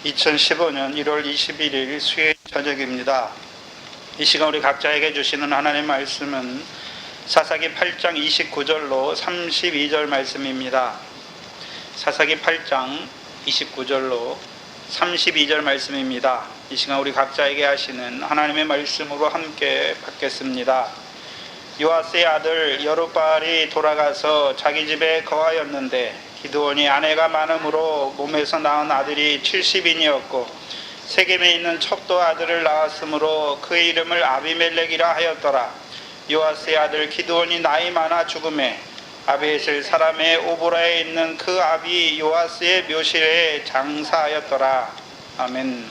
2015년 1월 21일 수요일 저녁입니다. 이 시간 우리 각자에게 주시는 하나님의 말씀은 사사기 8장 29절로 32절 말씀입니다. 사사기 8장 29절로 32절 말씀입니다. 이 시간 우리 각자에게 하시는 하나님의 말씀으로 함께 받겠습니다. 요아스의 아들 여룹바알이 돌아가서 자기 집에 거하였는데 기드온이 아내가 많음으로 몸에서 낳은 아들이 70인이었고 세겜에 있는 첩도 아들을 낳았으므로 그의 이름을 아비멜렉이라 하였더라. 요아스의 아들 기드온이 나이 많아 죽음에 아비에셀 사람의 오보라에 있는 그 아비 요아스의 묘실에 장사하였더라. 아멘.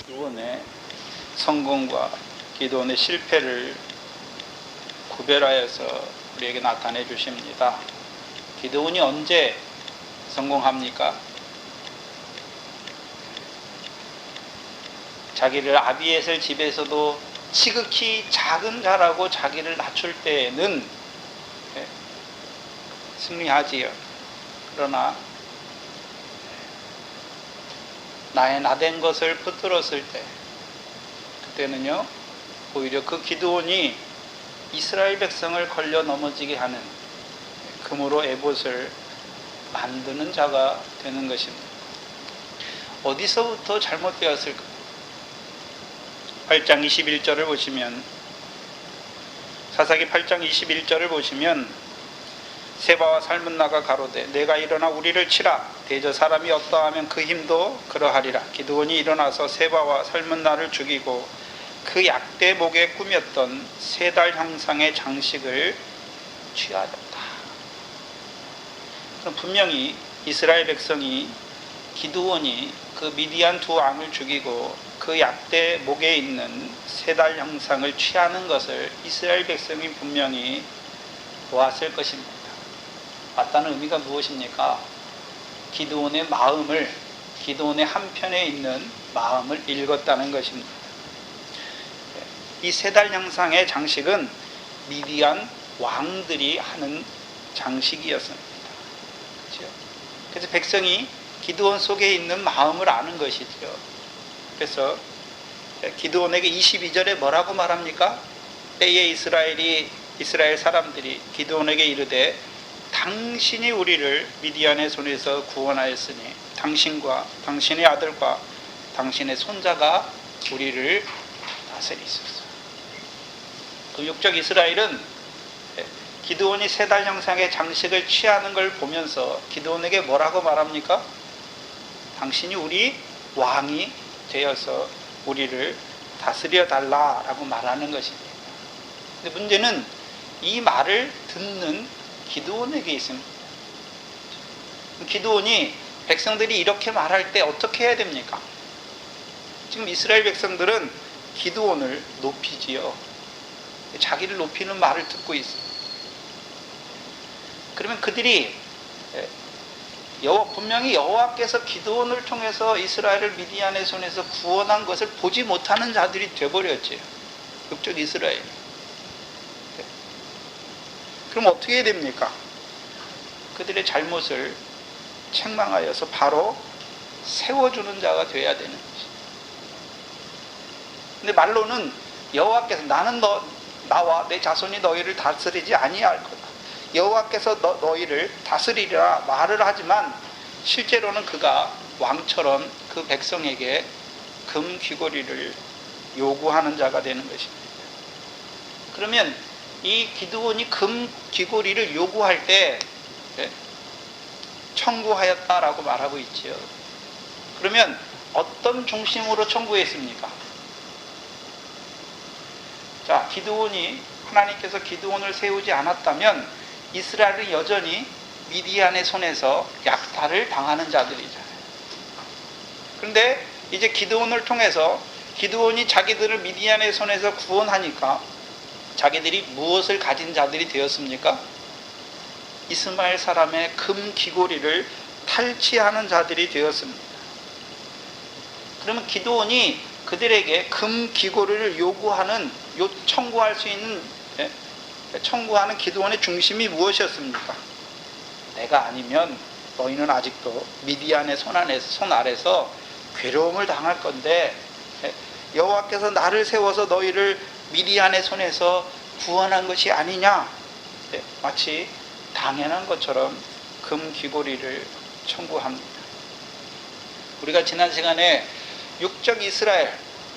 기드온의 성공과 기드온의 실패를 구별하여서 우리에게 나타내 주십니다. 기드온이 언제 성공합니까? 자기를 아비에셀 집에서도 지극히 작은 자라고 자기를 낮출 때에는 승리하지요. 그러나 나의 나된 것을 붙들었을 때 그때는요 오히려 그 기드온이 이스라엘 백성을 걸려 넘어지게 하는 금으로 에봇을 만드는 자가 되는 것입니다. 어디서부터 잘못되었을까? 8장 21절을 보시면 사사기 8장 21절을 보시면 세바와 살문나가 가로되 내가 일어나 우리를 치라 대저 사람이 어떠하면 그 힘도 그러하리라. 기드온이 일어나서 세바와 살문나를 죽이고 그 약대 목에 꾸몄던 세 달 형상의 장식을 취하였다. 그럼 분명히 이스라엘 백성이 기드온이 그 미디안 두 왕을 죽이고 그 약대 목에 있는 세 달 형상을 취하는 것을 이스라엘 백성이 분명히 보았을 것입니다. 봤다는 의미가 무엇입니까? 기드온의 마음을, 기드온의 한편에 있는 마음을 읽었다는 것입니다. 이 세 달 형상의 장식은 미디안 왕들이 하는 장식이었습니다. 그렇죠? 그래서 백성이 기드온 속에 있는 마음을 아는 것이죠. 그래서 기드온에게 22절에 뭐라고 말합니까? 때에 이스라엘 사람들이 기드온에게 이르되 당신이 우리를 미디안의 손에서 구원하였으니 당신과 당신의 아들과 당신의 손자가 우리를 다스리소서. 그 육적 이스라엘은 기드온이 세 달 형상의 장식을 취하는 걸 보면서 기드온에게 뭐라고 말합니까? 당신이 우리 왕이 되어서 우리를 다스려 달라라고 말하는 것입니다. 근데 문제는 이 말을 듣는 기드온에게 있습니다. 기드온이 백성들이 이렇게 말할 때 어떻게 해야 됩니까? 지금 이스라엘 백성들은 기드온을 높이지요. 자기를 높이는 말을 듣고 있습니다. 그러면 그들이 분명히 여호와께서 기드온을 통해서 이스라엘을 미디안의 손에서 구원한 것을 보지 못하는 자들이 되어버렸죠. 육적 이스라엘. 그럼 어떻게 해야 됩니까? 그들의 잘못을 책망하여서 바로 세워주는 자가 되어야 되는 것이죠. 근데 말로는 여호와께서 나는 나와 내 자손이 너희를 다스리지 아니할 거다. 여호와께서 너희를 다스리리라 말을 하지만 실제로는 그가 왕처럼 그 백성에게 금 귀고리를 요구하는 자가 되는 것입니다. 그러면 이 기드온이 금 귀고리를 요구할 때 청구하였다라고 말하고 있지요. 그러면 어떤 중심으로 청구했습니까? 자, 하나님께서 기드온을 세우지 않았다면 이스라엘은 여전히 미디안의 손에서 약탈을 당하는 자들이잖아요. 그런데 이제 기드온을 통해서 기드온이 자기들을 미디안의 손에서 구원하니까 자기들이 무엇을 가진 자들이 되었습니까? 이스마엘 사람의 금 귀고리를 탈취하는 자들이 되었습니다. 그러면 기드온이 그들에게 금 귀고리를 청구할 수 있는 청구하는 기드온의 중심이 무엇이었습니까? 내가 아니면 너희는 아직도 미디안의 손 아래서 괴로움을 당할 건데 여호와께서 나를 세워서 너희를 미디안의 손에서 구원한 것이 아니냐. 마치 당연한 것처럼 금 귀고리를 청구합니다. 우리가 지난 시간에 육적 이스라엘,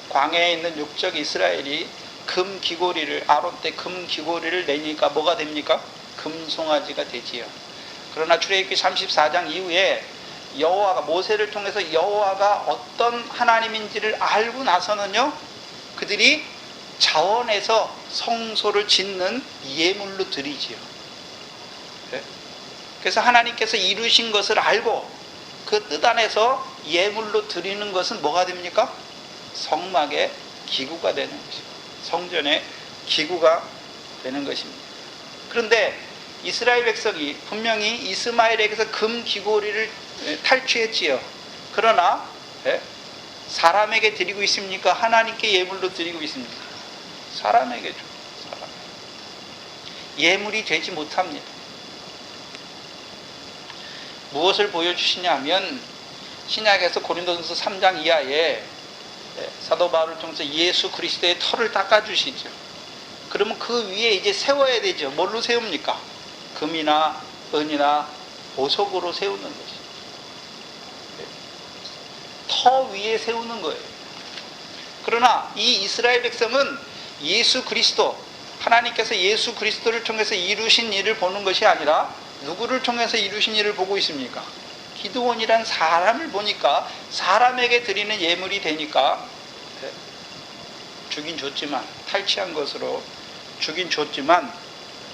광야에 있는 육적 이스라엘이 금 귀고리를, 아론 때 금 귀고리를 내니까 뭐가 됩니까? 금송아지가 되지요. 그러나 출애굽기 34장 이후에 여호와가, 모세를 통해서 여호와가 어떤 하나님인지를 알고 나서는요, 그들이 자원해서 성소를 짓는 예물로 드리지요. 그래서 하나님께서 이루신 것을 알고 그 뜻 안에서 예물로 드리는 것은 뭐가 됩니까? 성막의 기구가 되는 것입니다. 성전의 기구가 되는 것입니다. 그런데 이스라엘 백성이 분명히 이스마엘에게서 금 귀고리를 탈취했지요. 그러나 사람에게 드리고 있습니까? 하나님께 예물로 드리고 있습니까? 사람에게 줘. 사람. 예물이 되지 못합니다. 무엇을 보여주시냐면 신약에서 고린도전서 3장 이하에 사도 바울을 통해서 예수 그리스도의 털을 닦아주시죠. 그러면 그 위에 이제 세워야 되죠. 뭘로 세웁니까? 금이나 은이나 보석으로 세우는 것이죠. 터 위에 세우는 거예요. 그러나 이 이스라엘 백성은 예수 그리스도, 하나님께서 예수 그리스도를 통해서 이루신 일을 보는 것이 아니라 누구를 통해서 이루신 일을 보고 있습니까? 기드온이란 사람을 보니까 사람에게 드리는 예물이 되니까 주긴 줬지만, 탈취한 것으로 주긴 줬지만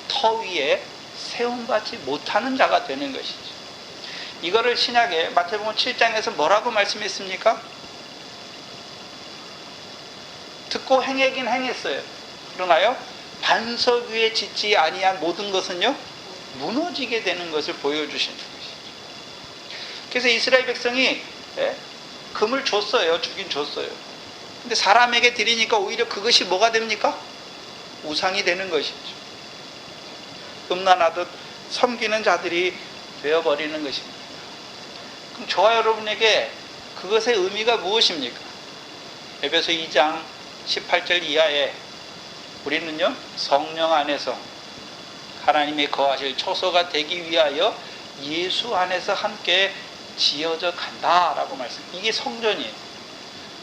터 위에 세움받지 못하는 자가 되는 것이죠. 이거를 신약에 마태복음 7장에서 뭐라고 말씀했습니까? 듣고 행하긴 행했어요. 그러나요, 반석 위에 짓지 아니한 모든 것은요, 무너지게 되는 것을 보여주시는 것이죠. 그래서 이스라엘 백성이 금을 줬어요. 주긴 줬어요. 근데 사람에게 드리니까 오히려 그것이 뭐가 됩니까? 우상이 되는 것이죠. 음란하듯 섬기는 자들이 되어버리는 것입니다. 그럼 저와 여러분에게 그것의 의미가 무엇입니까? 에베소 2장 18절 이하에 우리는요, 성령 안에서 하나님의 거하실 처소가 되기 위하여 예수 안에서 함께 지어져 간다라고 말씀. 이게 성전이에요.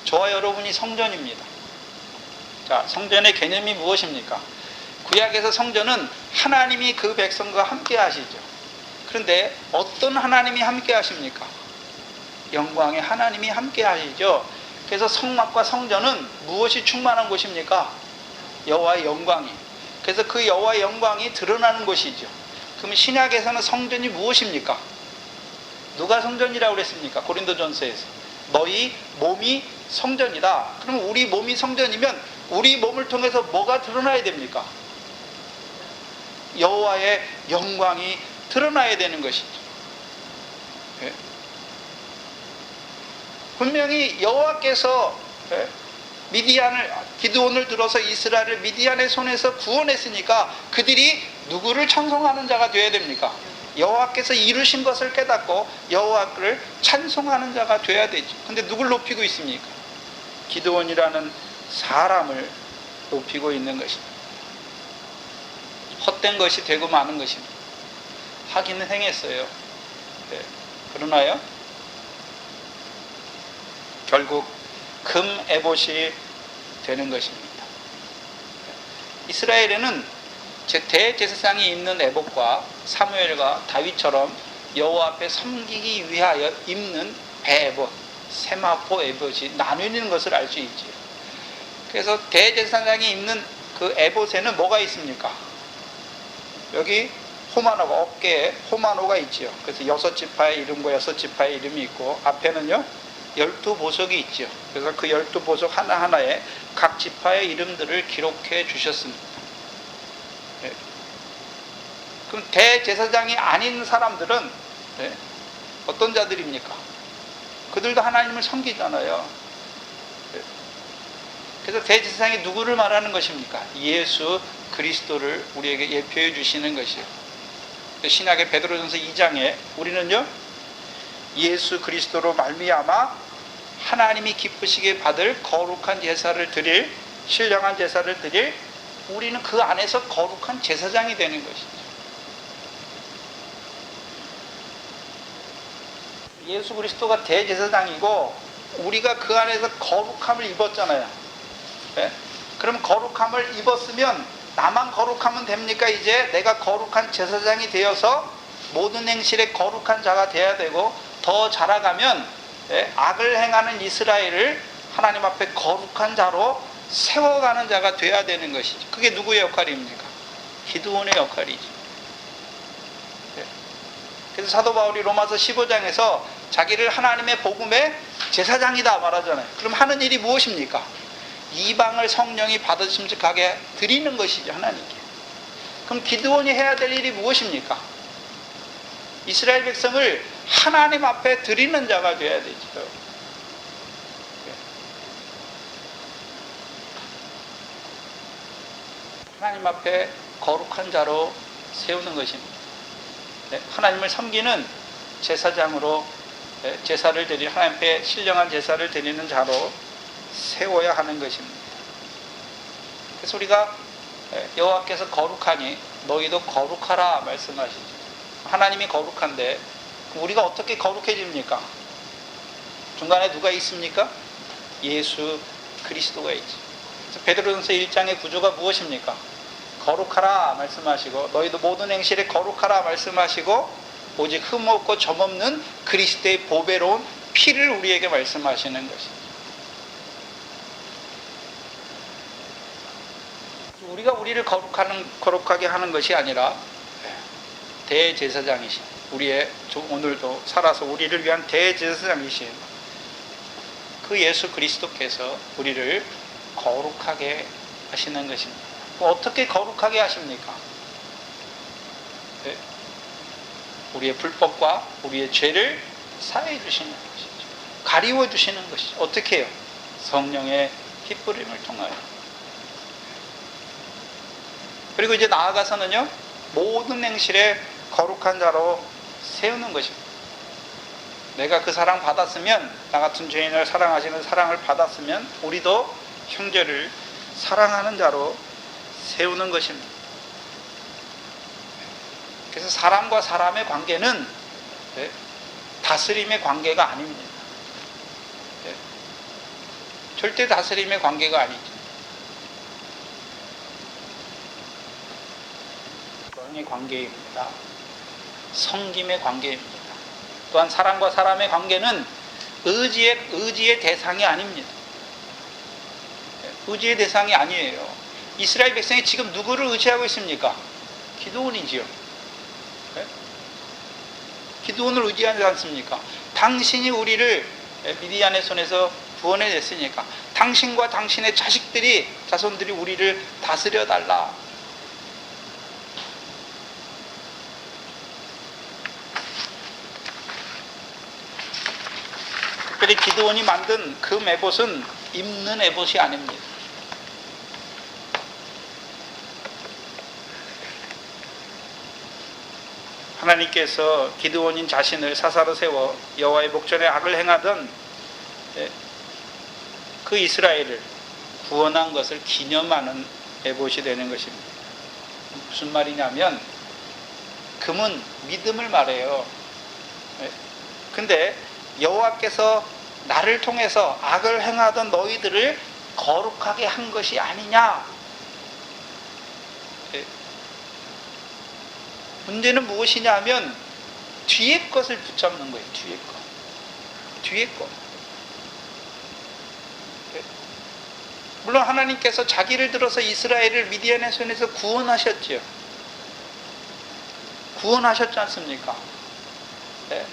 저와 여러분이 성전입니다. 자, 성전의 개념이 무엇입니까? 구약에서 성전은 하나님이 그 백성과 함께 하시죠. 그런데 어떤 하나님이 함께 하십니까? 영광의 하나님이 함께 하시죠. 그래서 성막과 성전은 무엇이 충만한 곳입니까? 여호와의 영광이. 그래서 그 여호와의 영광이 드러나는 곳이죠. 그럼 신약에서는 성전이 무엇입니까? 누가 성전이라고 그랬습니까? 고린도전서에서 너희 몸이 성전이다. 그럼 우리 몸이 성전이면 우리 몸을 통해서 뭐가 드러나야 됩니까? 여호와의 영광이 드러나야 되는 것이죠. 예? 분명히 여호와께서 기드온을 들어서 이스라엘을 미디안의 손에서 구원했으니까 그들이 누구를 찬송하는 자가 되어야 됩니까? 여호와께서 이루신 것을 깨닫고 여호와를 찬송하는 자가 되어야 되죠. 근데 누굴 높이고 있습니까? 기드온이라는 사람을 높이고 있는 것입니다. 헛된 것이 되고 마는 것입니다. 하기는 행했어요. 네. 그러나요, 결국 금 에봇이 되는 것입니다. 이스라엘에는 대제사장이 입는 에봇과 사무엘과 다윗처럼 여호와 앞에 섬기기 위하여 입는 배에봇, 세마포 에봇이 나뉘는 것을 알 수 있지요. 그래서 대제사장이 입는 그 에봇에는 뭐가 있습니까? 여기 호마노가, 어깨에 호마노가 있지요. 그래서 6지파의 이름과 6지파의 이름이 있고, 앞에는요 12보석이 있죠. 그래서 그 12보석 하나하나에 각 지파의 이름들을 기록해 주셨습니다. 네. 그럼 대제사장이 아닌 사람들은 어떤 자들입니까? 그들도 하나님을 섬기잖아요. 네. 그래서 대제사장이 누구를 말하는 것입니까? 예수 그리스도를 우리에게 예표해 주시는 것이요. 신약의 베드로전서 2장에 우리는요 예수 그리스도로 말미암아 하나님이 기쁘시게 받을 거룩한 제사를 드릴, 신령한 제사를 드릴, 우리는 그 안에서 거룩한 제사장이 되는 것이죠. 예수 그리스도가 대제사장이고 우리가 그 안에서 거룩함을 입었잖아요. 네? 그럼 거룩함을 입었으면 나만 거룩하면 됩니까? 이제 내가 거룩한 제사장이 되어서 모든 행실에 거룩한 자가 되어야 되고, 더 자라가면 악을 행하는 이스라엘을 하나님 앞에 거룩한 자로 세워가는 자가 되어야 되는 것이죠. 그게 누구의 역할입니까? 기드온의 역할이죠. 그래서 사도 바울이 로마서 15장에서 자기를 하나님의 복음의 제사장이다 말하잖아요. 그럼 하는 일이 무엇입니까? 이방을 성령이 받으심직하게 드리는 것이죠, 하나님께. 그럼 기드온이 해야 될 일이 무엇입니까? 이스라엘 백성을 하나님 앞에 드리는 자가 되어야 되죠. 하나님 앞에 거룩한 자로 세우는 것입니다. 하나님을 섬기는 제사장으로 제사를 드리는, 하나님 앞에 신령한 제사를 드리는 자로 세워야 하는 것입니다. 그래서 우리가 여호와께서 거룩하니 너희도 거룩하라 말씀하시죠. 하나님이 거룩한데 우리가 어떻게 거룩해집니까? 중간에 누가 있습니까? 예수 그리스도가 있죠. 그래서 베드로전서 1장의 구조가 무엇입니까? 거룩하라 말씀하시고 너희도 모든 행실에 거룩하라 말씀하시고 오직 흠없고 점없는 그리스도의 보배로운 피를 우리에게 말씀하시는 것입니다. 우리가 우리를 거룩하게 하는 것이 아니라 대제사장이신, 우리의 오늘도 살아서 우리를 위한 대제사장이신 그 예수 그리스도께서 우리를 거룩하게 하시는 것입니다. 어떻게 거룩하게 하십니까? 우리의 불법과 우리의 죄를 사해 주시는 것이죠. 가리워 주시는 것이죠. 어떻게 해요? 성령의 핏부림을 통하여. 그리고 이제 나아가서는요, 모든 행실에 거룩한 자로 세우는 것입니다. 내가 그 사랑 받았으면, 나 같은 죄인을 사랑하시는 사랑을 받았으면 우리도 형제를 사랑하는 자로 세우는 것입니다. 그래서 사람과 사람의 관계는 다스림의 관계가 아닙니다. 절대 다스림의 관계가 아니죠. 사랑의 관계입니다. 섬김의 관계입니다. 또한 사람과 사람의 관계는 의지의 대상이 아닙니다. 의지의 대상이 아니에요. 이스라엘 백성이 지금 누구를 의지하고 있습니까? 기드온이지요. 기드온을 의지하지 않습니까? 당신이 우리를 미디안의 손에서 구원해냈으니까 당신과 당신의 자손들이 우리를 다스려 달라. 특별히 기드온이 만든 그 에봇은 입는 에봇이 아닙니다. 하나님께서 기드온인 자신을 사사로 세워 여호와의 목전에 악을 행하던 그 이스라엘을 구원한 것을 기념하는 에봇이 되는 것입니다. 무슨 말이냐면 금은 믿음을 말해요. 근데 여호와께서 나를 통해서 악을 행하던 너희들을 거룩하게 한 것이 아니냐. 문제는 무엇이냐 하면 뒤에 것을 붙잡는 거예요. 뒤에 것. 물론 하나님께서 자기를 들어서 이스라엘을 미디안의 손에서 구원하셨지요. 구원하셨지 않습니까? 네.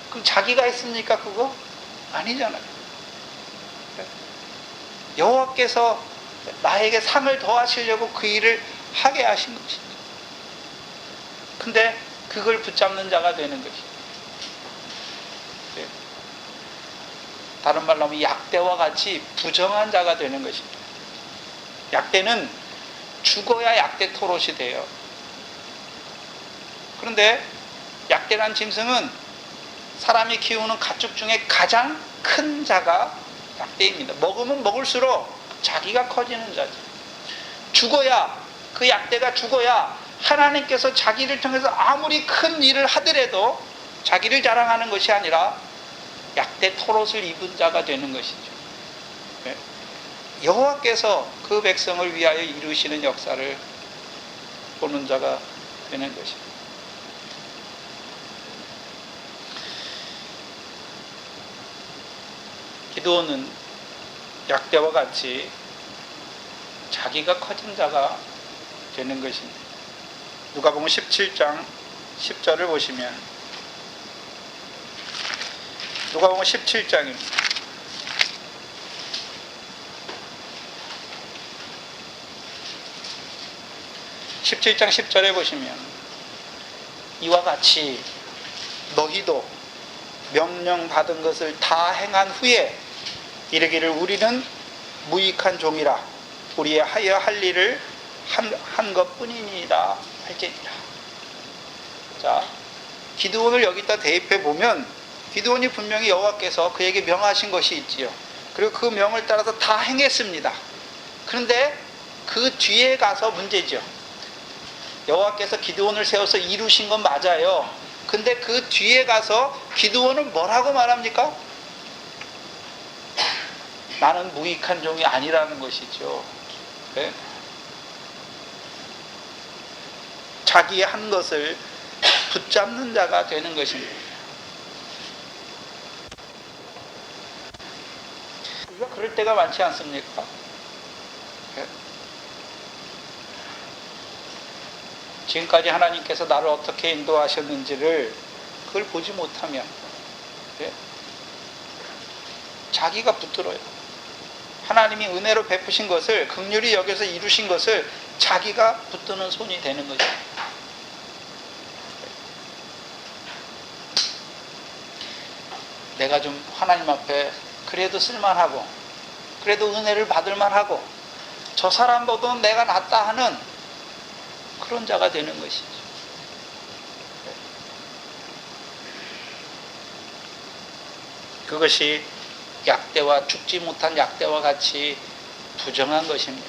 그럼 자기가 했습니까? 그거? 아니잖아요. 네. 여호와께서 나에게 상을 더하시려고 그 일을 하게 하신 것이죠. 근데 그걸 붙잡는 자가 되는 것이죠. 네. 다른 말로 하면 약대와 같이 부정한 자가 되는 것입니다. 약대는 죽어야 약대 토롯이 돼요. 그런데 약대란 짐승은 사람이 키우는 가축 중에 가장 큰 자가 약대입니다. 먹으면 먹을수록 자기가 커지는 자죠. 죽어야, 그 약대가 죽어야 하나님께서 자기를 통해서 아무리 큰 일을 하더라도 자기를 자랑하는 것이 아니라 약대 털옷을 입은 자가 되는 것이죠. 여호와께서 그 백성을 위하여 이루시는 역사를 보는 자가 되는 것입니다. 기드온은 약대와 같이 자기가 커진 자가 되는 것입니다. 누가복음 17장 10절을 보시면, 누가복음 17장입니다. 17장 10절에 보시면, 이와 같이 너희도 명령받은 것을 다 행한 후에 이르기를 우리는 무익한 종이라 우리의 하여 할 일을 한 것뿐이니이다 할지니라. 자, 기드온을 여기다 대입해 보면 기드온이 분명히 여호와께서 그에게 명하신 것이 있지요. 그리고 그 명을 따라서 다 행했습니다. 그런데 그 뒤에 가서 문제죠. 여호와께서 기드온을 세워서 이루신 건 맞아요. 근데 그 뒤에 가서 기드온은 뭐라고 말합니까? 나는 무익한 종이 아니라는 것이죠. 네? 자기의 한 것을 붙잡는 자가 되는 것입니다. 우리가 그럴 때가 많지 않습니까? 네? 지금까지 하나님께서 나를 어떻게 인도하셨는지를 그걸 보지 못하면 네? 자기가 붙들어요. 하나님이 은혜로 베푸신 것을, 긍휼히 여겨서 이루신 것을 자기가 붙드는 손이 되는 거죠. 내가 좀 하나님 앞에 그래도 쓸만하고, 그래도 은혜를 받을 만하고, 저 사람보다 내가 낫다 하는 그런 자가 되는 것이죠. 그것이 약대와, 죽지 못한 약대와 같이 부정한 것입니다.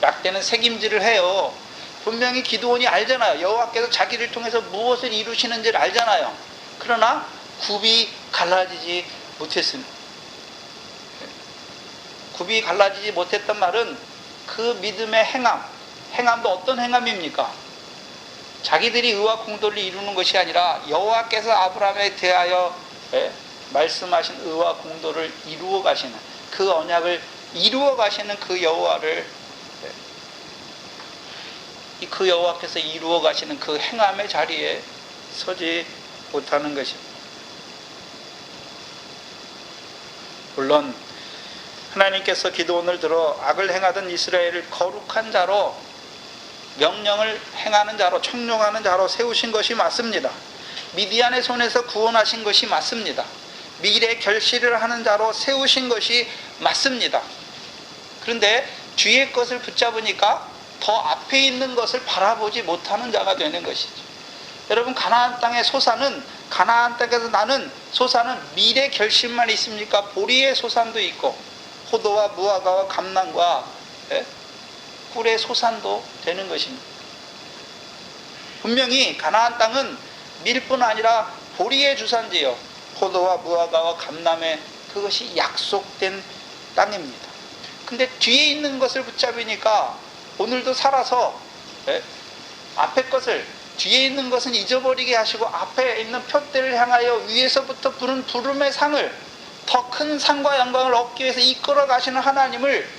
약대는 책임질을 해요. 분명히 기드온이 알잖아요. 여호와께서 자기를 통해서 무엇을 이루시는지를 알잖아요. 그러나 굽이 갈라지지 못했습니다. 굽이 갈라지지 못했단 말은 그 믿음의 행함도 어떤 행함입니까? 자기들이 의와 공도를 이루는 것이 아니라 여호와께서 아브라함에 대하여 말씀하신 의와 공도를 이루어 가시는, 그 언약을 이루어 가시는 그 여호와를, 그 여호와께서 이루어 가시는 그 행함의 자리에 서지 못하는 것입니다. 물론 하나님께서 기드온을 들어 악을 행하던 이스라엘을 거룩한 자로, 명령을 행하는 자로, 청룡하는 자로 세우신 것이 맞습니다. 미디안의 손에서 구원하신 것이 맞습니다. 미래 결실을 하는 자로 세우신 것이 맞습니다. 그런데 뒤에 것을 붙잡으니까 더 앞에 있는 것을 바라보지 못하는 자가 되는 것이죠. 여러분, 가나안 땅의 소산은, 가나안 땅에서 나는 소산은 미래 결실만 있습니까? 보리의 소산도 있고 포도와 무화과와 감람과 꿀의 소산도 되는 것입니다. 분명히 가나안 땅은 밀뿐 아니라 보리의 주산지요, 포도와 무화과와 감람의 그것이 약속된 땅입니다. 근데 뒤에 있는 것을 붙잡으니까 오늘도 살아서 앞에 것을, 뒤에 있는 것은 잊어버리게 하시고 앞에 있는 표대를 향하여 위에서부터 부른 부름의 상을, 더 큰 상과 영광을 얻기 위해서 이끌어 가시는 하나님을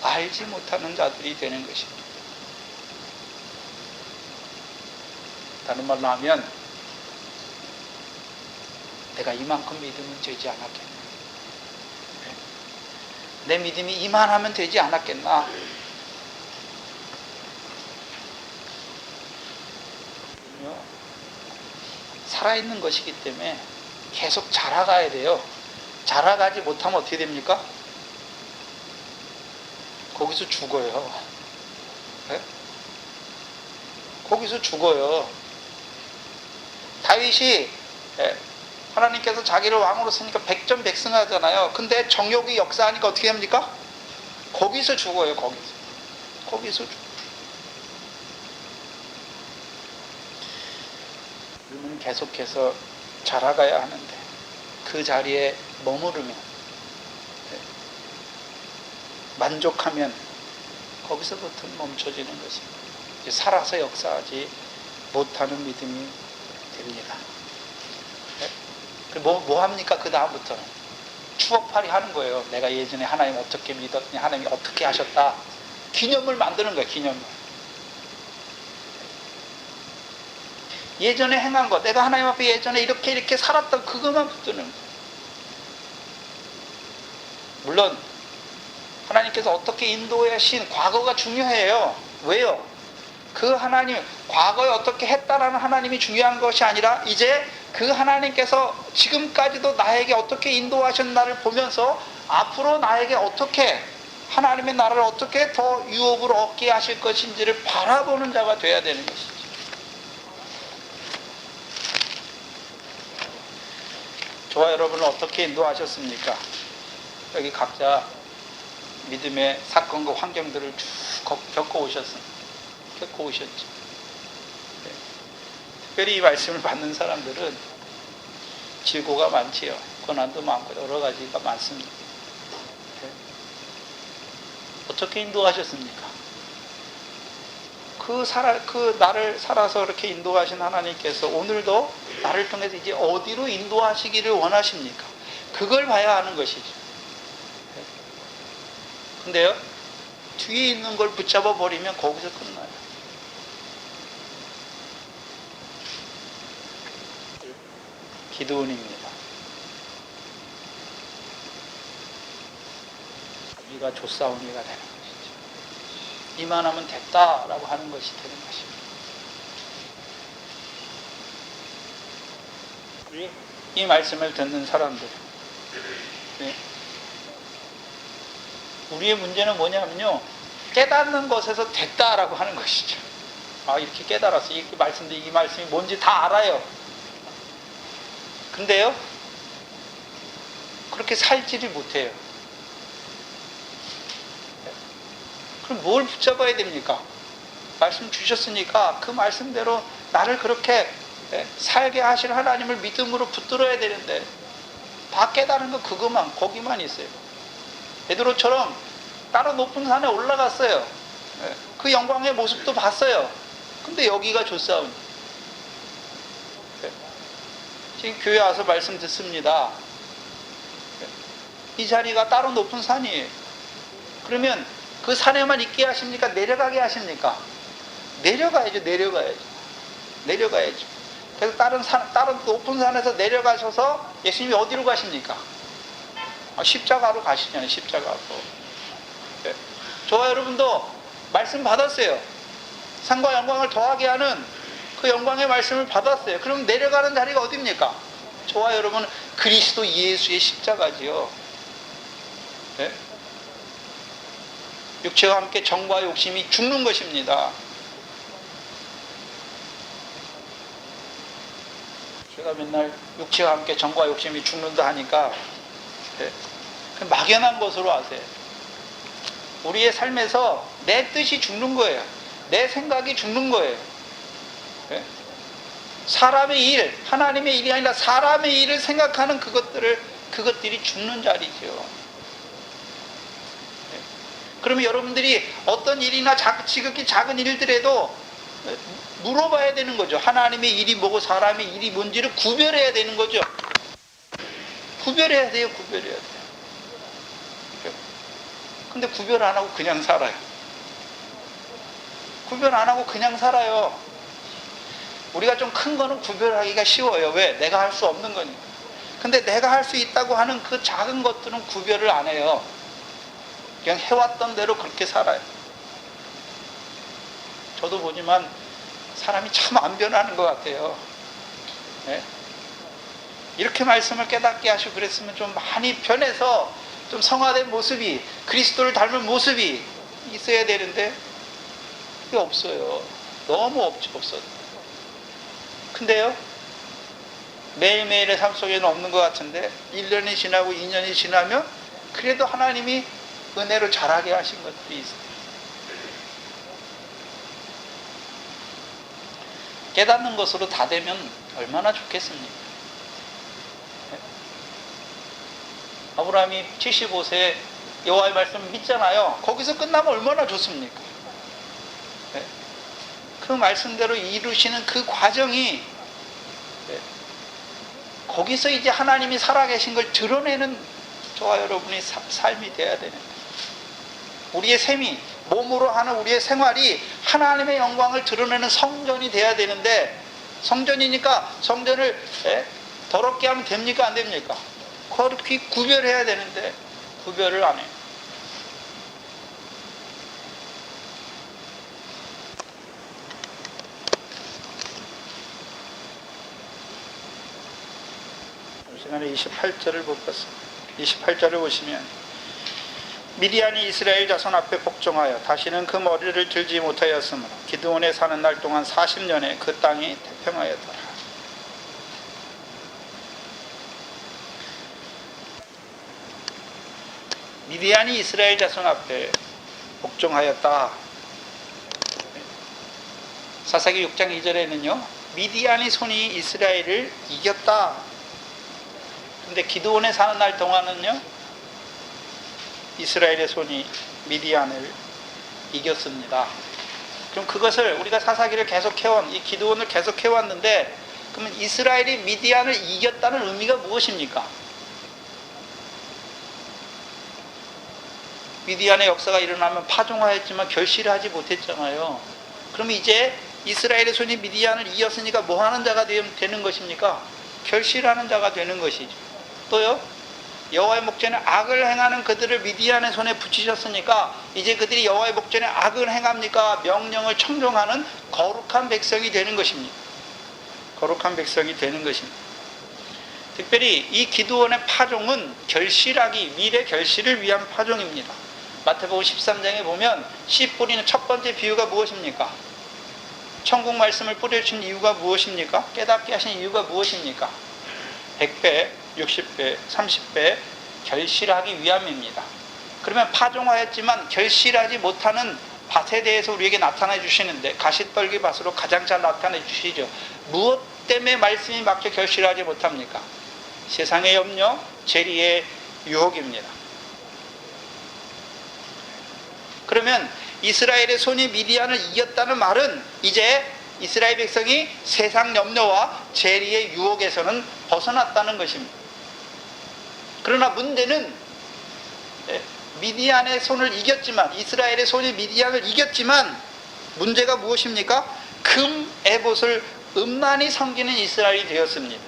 알지 못하는 자들이 되는 것입니다. 다른 말로 하면, 내가 이만큼 믿으면 되지 않았겠나, 내 믿음이 이만하면 되지 않았겠나. 살아있는 것이기 때문에 계속 자라가야 돼요. 자라가지 못하면 어떻게 됩니까? 거기서 죽어요. 네? 거기서 죽어요. 다윗이 하나님께서 자기를 왕으로 쓰니까 백전백승하잖아요. 근데 정욕이 역사하니까 어떻게 합니까? 거기서 죽어요. 거기서 죽어요. 우리는 계속해서 자라가야 하는데 그 자리에 머무르면, 만족하면 거기서부터 멈춰지는 것입니다. 살아서 역사하지 못하는 믿음이 됩니다. 뭐 합니까? 그 다음부터는 추억팔이 하는 거예요. 내가 예전에 하나님 어떻게 믿었니? 하나님이 어떻게 하셨다. 기념을 만드는 거예요. 기념을. 예전에 행한 거, 내가 하나님 앞에 예전에 이렇게 살았던 그것만 붙드는 거예요. 물론 하나님께서 어떻게 인도해 하신 과거가 중요해요. 왜요? 그 하나님, 과거에 어떻게 했다라는 하나님이 중요한 것이 아니라 이제 그 하나님께서 지금까지도 나에게 어떻게 인도하셨나를 보면서 앞으로 나에게 어떻게 하나님의 나라를 어떻게 더 유업을 얻게 하실 것인지를 바라보는 자가 되어야 되는 것이죠. 저와 여러분을 어떻게 인도하셨습니까? 여기 각자 믿음의 사건과 환경들을 쭉 겪어오셨죠. 특별히 이 말씀을 받는 사람들은 질고가 많지요. 고난도 많고 여러 가지가 많습니다. 어떻게 인도하셨습니까? 그 나를 살아서 그렇게 인도하신 하나님께서 오늘도 나를 통해서 이제 어디로 인도하시기를 원하십니까? 그걸 봐야 하는 것이죠. 근데요, 뒤에 있는 걸 붙잡아 버리면 거기서 끝나요. 기도원입니다. 우리가 조사오니가 되는 것이죠. 이만하면 됐다라고 하는 것이 되는 것입니다. 이 말씀을 듣는 사람들, 우리의 문제는 뭐냐면요, 깨닫는 것에서 됐다라고 하는 것이죠. 이렇게 깨달았어. 이 말씀이 뭔지 다 알아요. 근데요, 그렇게 살지를 못해요. 그럼 뭘 붙잡아야 됩니까? 말씀 주셨으니까 그 말씀대로 나를 그렇게 살게 하실 하나님을 믿음으로 붙들어야 되는데, 다 깨달은 거 거기만 있어요. 베드로처럼 따로 높은 산에 올라갔어요. 그 영광의 모습도 봤어요. 근데 여기가 조사오니. 지금 교회 와서 말씀 듣습니다. 이 자리가 따로 높은 산이에요. 그러면 그 산에만 있게 하십니까? 내려가게 하십니까? 내려가야죠. 그래서 다른 높은 산에서 내려가셔서 예수님이 어디로 가십니까? 십자가로 가시잖아요. 십자가로. 저와 여러분도 말씀 받았어요. 상과 영광을 더하게 하는 그 영광의 말씀을 받았어요. 그럼 내려가는 자리가 어디입니까? 저와 여러분은 그리스도 예수의 십자가지요. 네? 육체와 함께 정과 욕심이 죽는 것입니다. 제가 맨날 육체와 함께 정과 욕심이 죽는다 하니까 막연한 것으로 아세요. 우리의 삶에서 내 뜻이 죽는 거예요. 내 생각이 죽는 거예요. 사람의 일, 하나님의 일이 아니라 사람의 일을 생각하는 그것들이 죽는 자리죠. 그러면 여러분들이 어떤 일이나 지극히 작은 일들에도 물어봐야 되는 거죠. 하나님의 일이 뭐고 사람의 일이 뭔지를 구별해야 되는 거죠. 구별해야 돼요. 근데 구별 안 하고 그냥 살아요. 우리가 좀 큰 거는 구별하기가 쉬워요. 왜? 내가 할 수 없는 거니까. 근데 내가 할 수 있다고 하는 그 작은 것들은 구별을 안 해요. 그냥 해왔던 대로 그렇게 살아요. 저도 보지만 사람이 참 안 변하는 것 같아요. 네? 이렇게 말씀을 깨닫게 하시고 그랬으면 좀 많이 변해서 좀 성화된 모습이, 그리스도를 닮은 모습이 있어야 되는데 그게 없어요. 너무 없어요. 근데요, 매일매일의 삶 속에는 없는 것 같은데 1년이 지나고 2년이 지나면 그래도 하나님이 은혜로 자라게 하신 것들이 있어요. 깨닫는 것으로 다 되면 얼마나 좋겠습니까? 아브라함이 75세 여호와의 말씀을 믿잖아요. 거기서 끝나면 얼마나 좋습니까? 그 말씀대로 이루시는 그 과정이 거기서 이제 하나님이 살아계신 걸 드러내는 저와 여러분의 삶이 돼야 되는 거예요. 우리의 셈이, 몸으로 하는 우리의 생활이 하나님의 영광을 드러내는 성전이 돼야 되는데, 성전이니까 성전을 더럽게 하면 됩니까? 안 됩니까? 그렇게 구별해야 되는데 구별을 안 해요. 시간에 28절을 못 봤습니다. 28절을 보시면 미디안이 이스라엘 자손 앞에 복종하여 다시는 그 머리를 들지 못하였으므로 기드온에 사는 날 동안 40년에 그 땅이 태평하였더라. 미디안이 이스라엘 자손 앞에 복종하였다. 사사기 6장 2절에는요, 미디안의 손이 이스라엘을 이겼다. 근데 기드온에 사는 날 동안은요, 이스라엘의 손이 미디안을 이겼습니다. 그럼 그것을 우리가 사사기를 계속 해온, 이 기드온을 계속 해왔는데, 그러면 이스라엘이 미디안을 이겼다는 의미가 무엇입니까? 미디안의 역사가 일어나면 파종하였지만 결실을 하지 못했잖아요. 그럼 이제 이스라엘의 손이 미디안을 이겼으니까 뭐 하는 자가 되는 것입니까? 결실하는 자가 되는 것이죠. 또요, 여호와의 목전에 악을 행하는 그들을 미디안의 손에 붙이셨으니까 이제 그들이 여호와의 목전에 악을 행합니까? 명령을 청종하는 거룩한 백성이 되는 것입니다. 거룩한 백성이 되는 것입니다. 특별히 이 기드온의 파종은 결실하기, 미래 결실을 위한 파종입니다. 마태복음 13장에 보면 씨 뿌리는 첫 번째 비유가 무엇입니까? 천국 말씀을 뿌려주신 이유가 무엇입니까? 깨닫게 하신 이유가 무엇입니까? 100배, 60배, 30배 결실하기 위함입니다. 그러면 파종하였지만 결실하지 못하는 밭에 대해서 우리에게 나타내 주시는데, 가시떨기 밭으로 가장 잘 나타내 주시죠. 무엇 때문에 말씀이 막혀 결실하지 못합니까? 세상의 염려, 재리의 유혹입니다. 그러면 이스라엘의 손이 미디안을 이겼다는 말은 이제 이스라엘 백성이 세상 염려와 재리의 유혹에서는 벗어났다는 것입니다. 그러나 문제는 미디안의 손을 이겼지만, 이스라엘의 손이 미디안을 이겼지만 문제가 무엇입니까? 금 에봇을 음란히 섬기는 이스라엘이 되었습니다.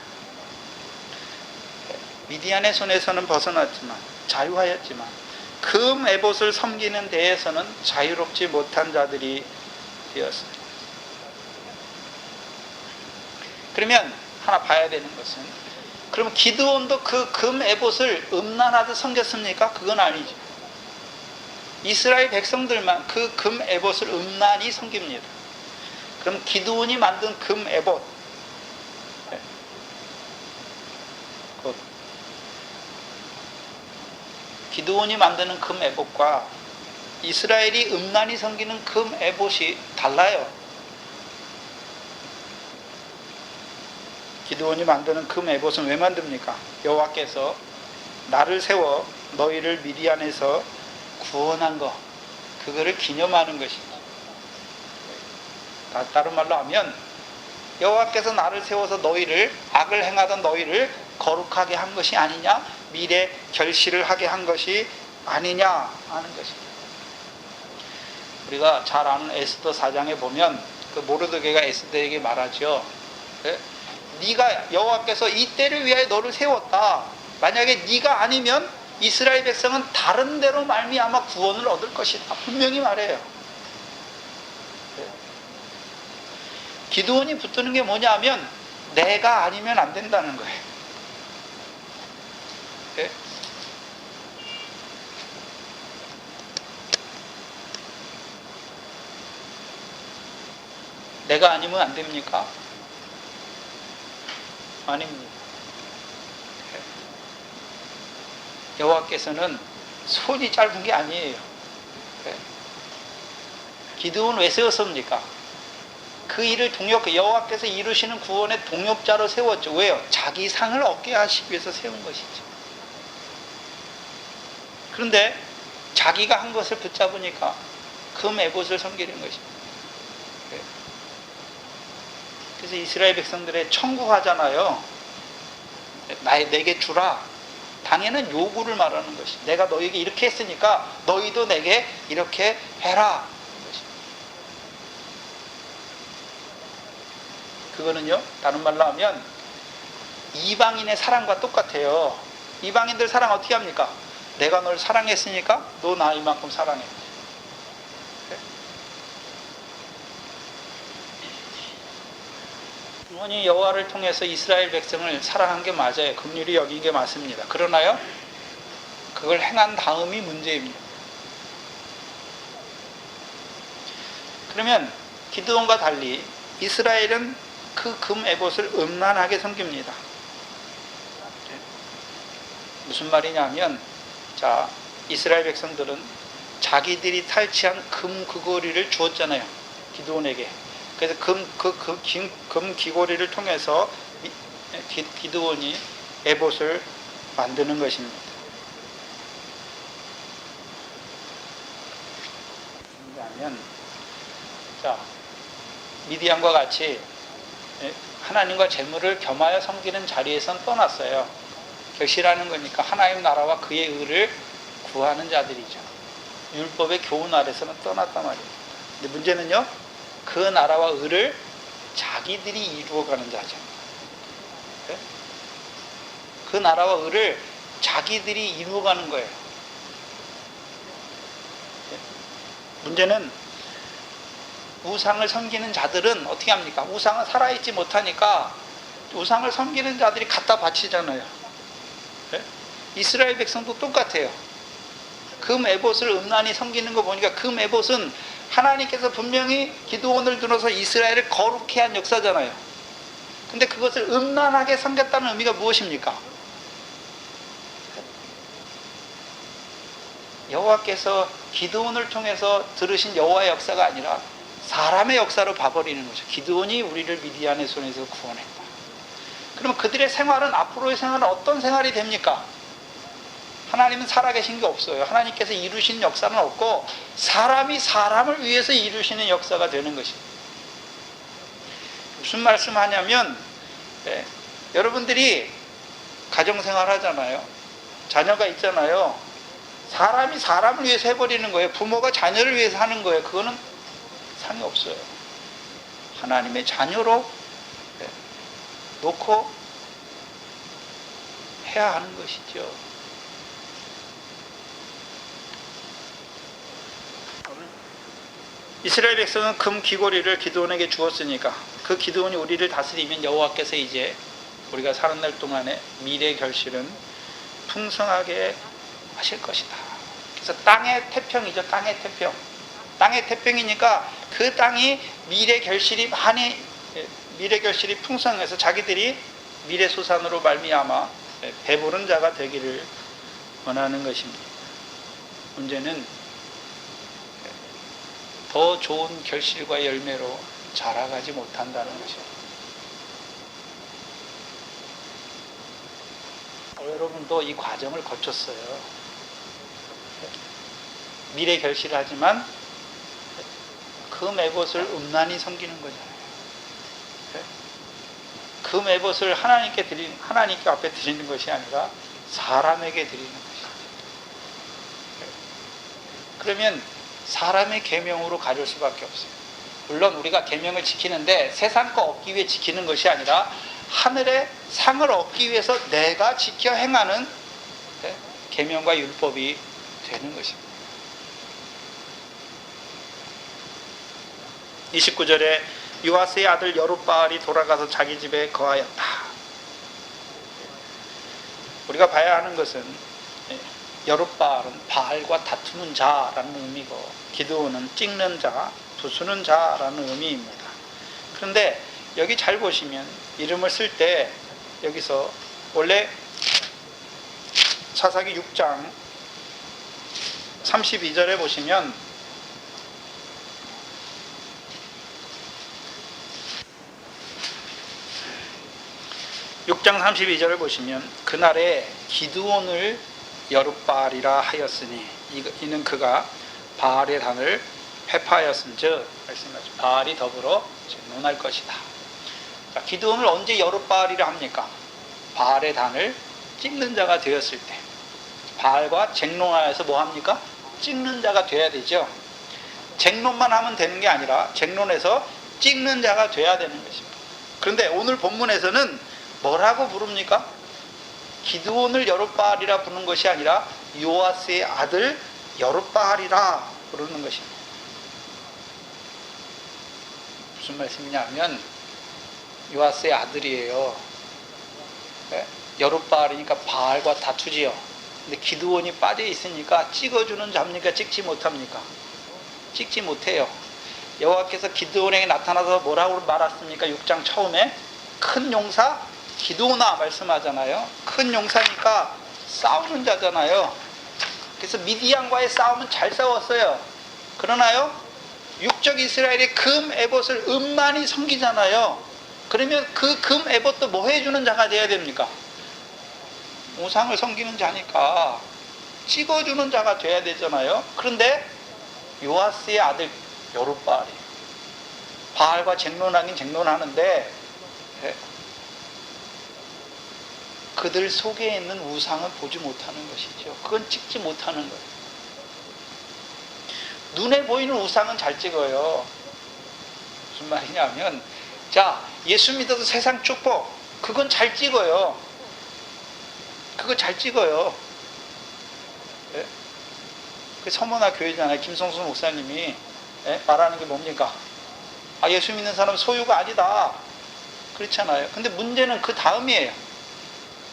미디안의 손에서는 벗어났지만, 자유하였지만 금 에봇을 섬기는 데에서는 자유롭지 못한 자들이 되었습니다. 그러면 하나 봐야 되는 것은, 그러면 기드온도 그 금 에봇을 음란하듯 섬겼습니까? 그건 아니죠. 이스라엘 백성들만 그 금 에봇을 음란히 섬깁니다. 그럼 기드온이 만든 금 에봇, 기드온이 만드는 금 에봇과 이스라엘이 음란히 섬기는 금 에봇이 달라요. 기드온이 만드는 금 에봇은 왜 만듭니까? 여호와께서 나를 세워 너희를 미디안에서 구원한 것, 그거를 기념하는 것입니다. 다른 말로 하면 여호와께서 나를 세워서 너희를, 악을 행하던 너희를 거룩하게 한 것이 아니냐, 미래 결실을 하게 한 것이 아니냐 하는 것입니다. 우리가 잘 아는 에스더 4장에 보면 그 모르드게가 에스더에게 말하죠. 네가, 여호와께서 이 때를 위하여 너를 세웠다. 만약에 네가 아니면 이스라엘 백성은 다른 데로 말미암아 구원을 얻을 것이다. 분명히 말해요. 기드온이 붙드는 게 뭐냐면 내가 아니면 안 된다는 거예요. 내가 아니면 안 됩니까? 아닙니다. 여호와께서는 손이 짧은 게 아니에요. 기드온 왜 세웠습니까? 그 일을 여호와께서 이루시는 구원의 동역자로 세웠죠. 왜요? 자기 상을 얻게 하시기 위해서 세운 것이죠. 그런데 자기가 한 것을 붙잡으니까 금 에봇을 섬기는 것입니다. 그래서 이스라엘 백성들의 청구하잖아요. 내게 주라. 당연한 요구를 말하는 것이. 내가 너에게 이렇게 했으니까 너희도 내게 이렇게 해라. 그거는요, 다른 말로 하면 이방인의 사랑과 똑같아요. 이방인들 사랑 어떻게 합니까? 내가 널 사랑했으니까 너 나 이만큼 사랑해. 구원이 여호와를 통해서 이스라엘 백성을 사랑한 게 맞아요. 긍휼히 여긴 게 맞습니다. 그러나요, 그걸 행한 다음이 문제입니다. 그러면 기드온과 달리 이스라엘은 그 금 에봇을 음란하게 섬깁니다. 무슨 말이냐면, 자, 이스라엘 백성들은 자기들이 탈취한 금 귀고리를 주었잖아요, 기드온에게. 그래서 금 귀고리를 통해서 기드온이 에봇을 만드는 것입니다. 왜냐하면, 자, 미디안과 같이 하나님과 재물을 겸하여 섬기는 자리에선 떠났어요. 결실하는 거니까 하나님 나라와 그의 의를 구하는 자들이죠. 율법의 교훈 아래서는 떠났단 말이에요. 근데 문제는요, 그 나라와 의를 자기들이 이루어가는 자죠. 그 나라와 의를 자기들이 이루어가는 거예요. 문제는 우상을 섬기는 자들은 어떻게 합니까? 우상은 살아있지 못하니까 우상을 섬기는 자들이 갖다 바치잖아요. 이스라엘 백성도 똑같아요. 금 에봇을 음란히 섬기는 거 보니까 금 에봇은 하나님께서 분명히 기드온을 들어서 이스라엘을 거룩해 한 역사잖아요. 근데 그것을 음란하게 섬겼다는 의미가 무엇입니까? 여호와께서 기드온을 통해서 들으신 여호와의 역사가 아니라 사람의 역사로 봐버리는 거죠. 기드온이 우리를 미디안의 손에서 구원했다. 그러면 그들의 생활은, 앞으로의 생활은 어떤 생활이 됩니까? 하나님은 살아계신 게 없어요. 하나님께서 이루시는 역사는 없고 사람이 사람을 위해서 이루시는 역사가 되는 것입니다. 무슨 말씀하냐면, 여러분들이 가정생활 하잖아요. 자녀가 있잖아요. 사람이 사람을 위해서 해버리는 거예요. 부모가 자녀를 위해서 하는 거예요. 그거는 상이 없어요. 하나님의 자녀로 놓고 해야 하는 것이죠. 이스라엘 백성은 금 귀고리를 기드온에게 주었으니까 그 기드온이 우리를 다스리면 여호와께서 이제 우리가 사는 날 동안에 미래 결실은 풍성하게 하실 것이다. 그래서 땅의 태평이죠. 땅의 태평. 땅의 태평이니까 그 땅이 미래 결실이 풍성해서 자기들이 미래 소산으로 말미암아 배부른 자가 되기를 원하는 것입니다. 문제는 더 좋은 결실과 열매로 자라가지 못한다는 것입니다. 여러분도 이 과정을 거쳤어요. 미래 결실을 하지만 금 에봇을 음란히 섬기는 거잖아요. 금 에봇을 하나님께 앞에 드리는 것이 아니라 사람에게 드리는 것이죠. 그러면 사람의 계명으로 가릴 수밖에 없어요. 물론 우리가 계명을 지키는데 세상 거 얻기 위해 지키는 것이 아니라 하늘의 상을 얻기 위해서 내가 지켜 행하는 계명과 율법이 되는 것입니다. 29절에 요아스의 아들 여룹바알이 돌아가서 자기 집에 거하였다. 우리가 봐야 하는 것은 여룹바알은 바알과 다투는 자라는 의미고 기드온은 찍는 자, 부수는 자라는 의미입니다. 그런데 여기 잘 보시면 이름을 쓸 때 여기서 원래 사사기 6장 32절에 보시면 그날에 기드온을 여룻바알이라 하였으니 이는 그가 바알의 단을 회파하였은즉 말씀하죠. 바알이 더불어 논할 것이다. 자, 기드온을 언제 여룻바알이라 합니까? 바알의 단을 찍는 자가 되었을 때. 바알과 쟁론하여서 뭐 합니까? 찍는 자가 돼야 되죠. 쟁론만 하면 되는 게 아니라 쟁론에서 찍는 자가 돼야 되는 것입니다. 그런데 오늘 본문에서는 뭐라고 부릅니까? 기드온을 여룻바알이라 부르는 것이 아니라 요아스의 아들 여룻바알이라 부르는 것입니다. 무슨 말씀이냐면 요아스의 아들이에요. 여룻바알이니까 바알과 다투지요. 근데 기드온이 빠져 있으니까 찍어주는 자입니까? 찍지 못합니까? 찍지 못해요. 여호와께서 기드온에게 나타나서 뭐라고 말했습니까? 6장 처음에 큰 용사 기드온아 말씀하잖아요. 큰 용사니까 싸우는 자잖아요. 그래서 미디안과의 싸움은 잘 싸웠어요. 그러나요? 육적 이스라엘이 금 에봇을 음란히 섬기잖아요. 그러면 그 금 에봇도 뭐 해주는 자가 돼야 됩니까? 우상을 섬기는 자니까 찍어주는 자가 돼야 되잖아요. 그런데 요아스의 아들 여룻바알이 바알과 쟁론하긴 쟁론하는데 그들 속에 있는 우상은 보지 못하는 것이죠. 그건 찍지 못하는 거예요. 눈에 보이는 우상은 잘 찍어요. 무슨 말이냐면 자, 예수 믿어서 세상 축복 그건 잘 찍어요. 그거 잘 찍어요. 예? 그 서문화 교회잖아요. 김성수 목사님이 말하는 게 뭡니까? 아, 예수 믿는 사람 소유가 아니다. 그렇잖아요. 근데 문제는 그 다음이에요.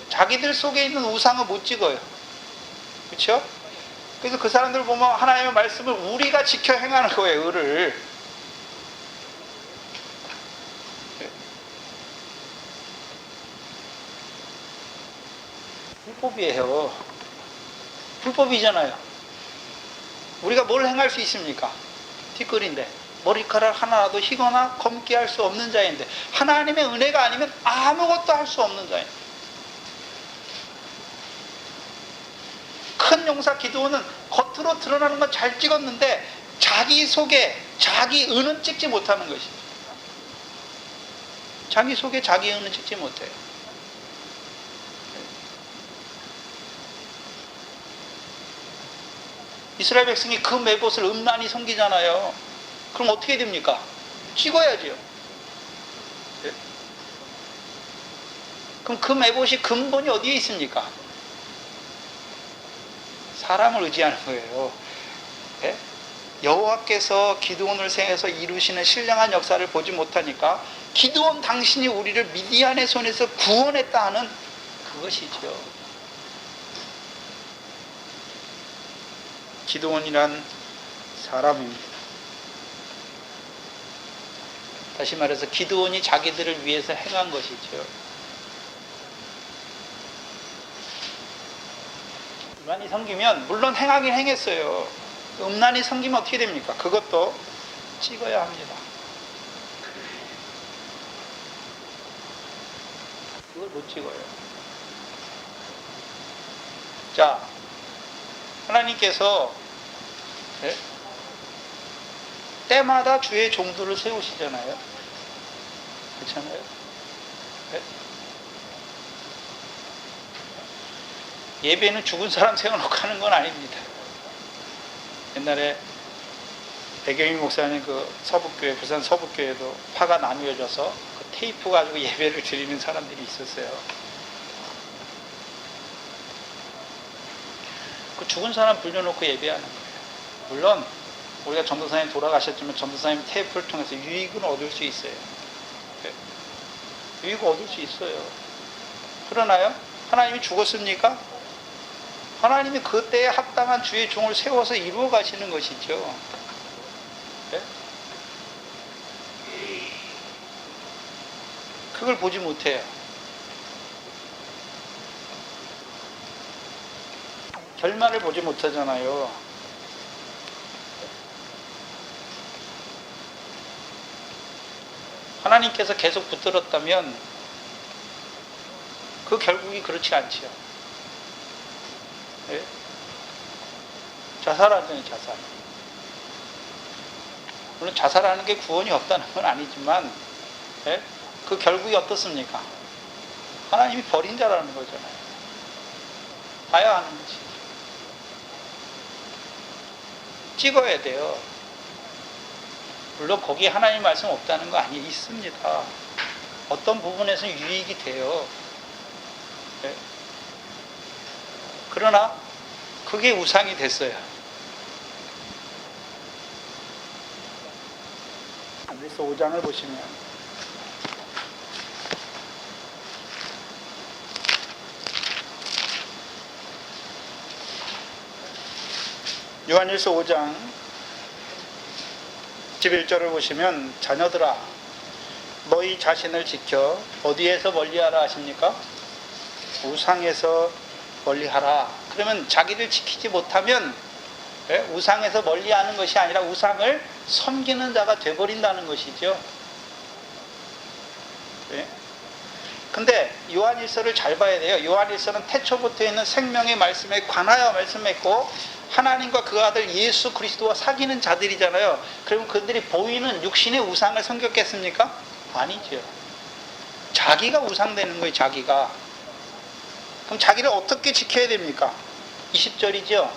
자기들 속에 있는 우상을 못 찍어요. 그렇죠? 그래서 그 사람들 보면 하나님의 말씀을 우리가 지켜 행하는 거예요. 의를. 불법이에요. 불법이잖아요. 우리가 뭘 행할 수 있습니까? 티끌인데 머리카락 하나라도 희거나 검게 할 수 없는 자인데 하나님의 은혜가 아니면 아무것도 할 수 없는 자인데 큰 용사 기드온은 겉으로 드러나는 건 잘 찍었는데 자기 속에 자기 은은 찍지 못하는 것이죠. 자기 속에 자기 은은 찍지 못해요. 이스라엘 백성이 그 메봇을 음란히 섬기잖아요. 그럼 어떻게 됩니까? 찍어야지요. 네? 그럼 그 메봇이 근본이 어디에 있습니까? 사람을 의지하는 거예요. 네? 여호와께서 기드온을 세해서 이루시는 신령한 역사를 보지 못하니까 기드온 당신이 우리를 미디안의 손에서 구원했다 하는 그것이죠. 기드온이란 사람입니다. 다시 말해서 기드온이 자기들을 위해서 행한 것이죠. 음란히 섬기면 물론 행하긴 행했어요. 음란히 섬기면 어떻게 됩니까? 그것도 찍어야 합니다. 그걸 못 찍어요. 자, 하나님께서 때마다 주의 종들을 세우시잖아요. 그렇잖아요. 예배는 죽은 사람 세워놓고 하는 건 아닙니다. 옛날에 백영희 목사님 그 서북교회, 부산 서북교회도 파가 나뉘어져서 그 테이프 가지고 예배를 드리는 사람들이 있었어요. 그 죽은 사람 불려놓고 예배하는 거예요. 물론 우리가 전도사님 돌아가셨지만 전도사님 테이프를 통해서 유익은 얻을 수 있어요. 유익을 얻을 수 있어요. 그러나요? 하나님이 죽었습니까? 하나님이 그때에 합당한 주의 종을 세워서 이루어 가시는 것이죠. 네? 그걸 보지 못해요. 결말을 보지 못하잖아요. 하나님께서 계속 붙들었다면 그 결국이 그렇지 않지요. 예? 자살하잖아요, 자살. 물론 자살하는 게 구원이 없다는 건 아니지만, 예? 그 결국이 어떻습니까? 하나님이 버린 자라는 거잖아요. 봐야 하는 거지. 찍어야 돼요. 물론 거기에 하나님 말씀 없다는 거 아니, 있습니다. 어떤 부분에서는 유익이 돼요. 네. 그러나 그게 우상이 됐어요. 그래서 5장을 보시면 요한일서 5장 11절을 보시면 자녀들아 너희 자신을 지켜 어디에서 멀리하라 하십니까? 우상에서 멀리하라. 그러면 자기를 지키지 못하면 우상에서 멀리하는 것이 아니라 우상을 섬기는 자가 돼버린다는 것이죠. 근데 요한일서를 잘 봐야 돼요. 요한일서는 태초부터 있는 생명의 말씀에 관하여 말씀했고 하나님과 그 아들 예수 그리스도와 사귀는 자들이잖아요. 그러면 그들이 보이는 육신의 우상을 섬겼겠습니까? 아니죠. 자기가 우상되는 거예요. 자기가. 그럼 자기를 어떻게 지켜야 됩니까? 20절이죠.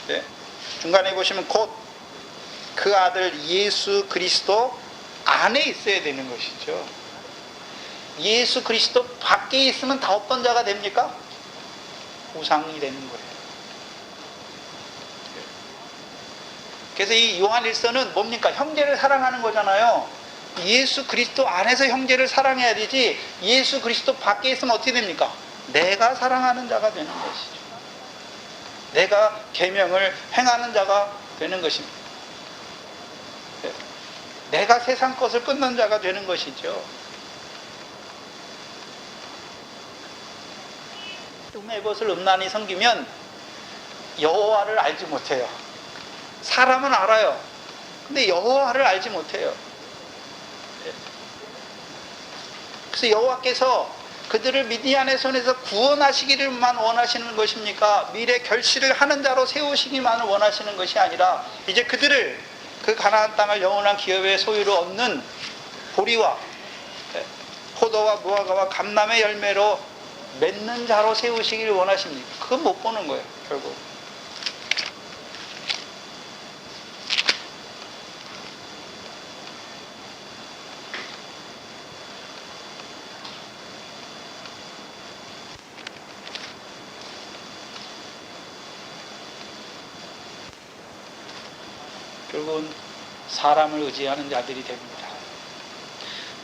네. 중간에 보시면 곧 그 아들 예수 그리스도 안에 있어야 되는 것이죠. 예수 그리스도 밖에 있으면 다 어떤 자가 됩니까? 우상이 되는 거예요. 그래서 이 요한일서는 뭡니까? 형제를 사랑하는 거잖아요. 예수 그리스도 안에서 형제를 사랑해야 되지, 예수 그리스도 밖에 있으면 어떻게 됩니까? 내가 사랑하는 자가 되는 것이죠. 내가 계명을 행하는 자가 되는 것입니다. 내가 세상 것을 끊는 자가 되는 것이죠. 음의 것을 음란히 섬기면 여호와를 알지 못해요. 사람은 알아요. 근데 여호와를 알지 못해요. 그래서 여호와께서 그들을 미디안의 손에서 구원하시기를만 원하시는 것입니까? 미래 결실을 하는 자로 세우시기만 원하시는 것이 아니라 이제 그들을 그 가나안 땅을 영원한 기업의 소유로 얻는 보리와 포도와 무화과와 감람의 열매로 맺는 자로 세우시기를 원하십니까? 그건 못 보는 거예요, 결국. 결국은 사람을 의지하는 자들이 됩니다.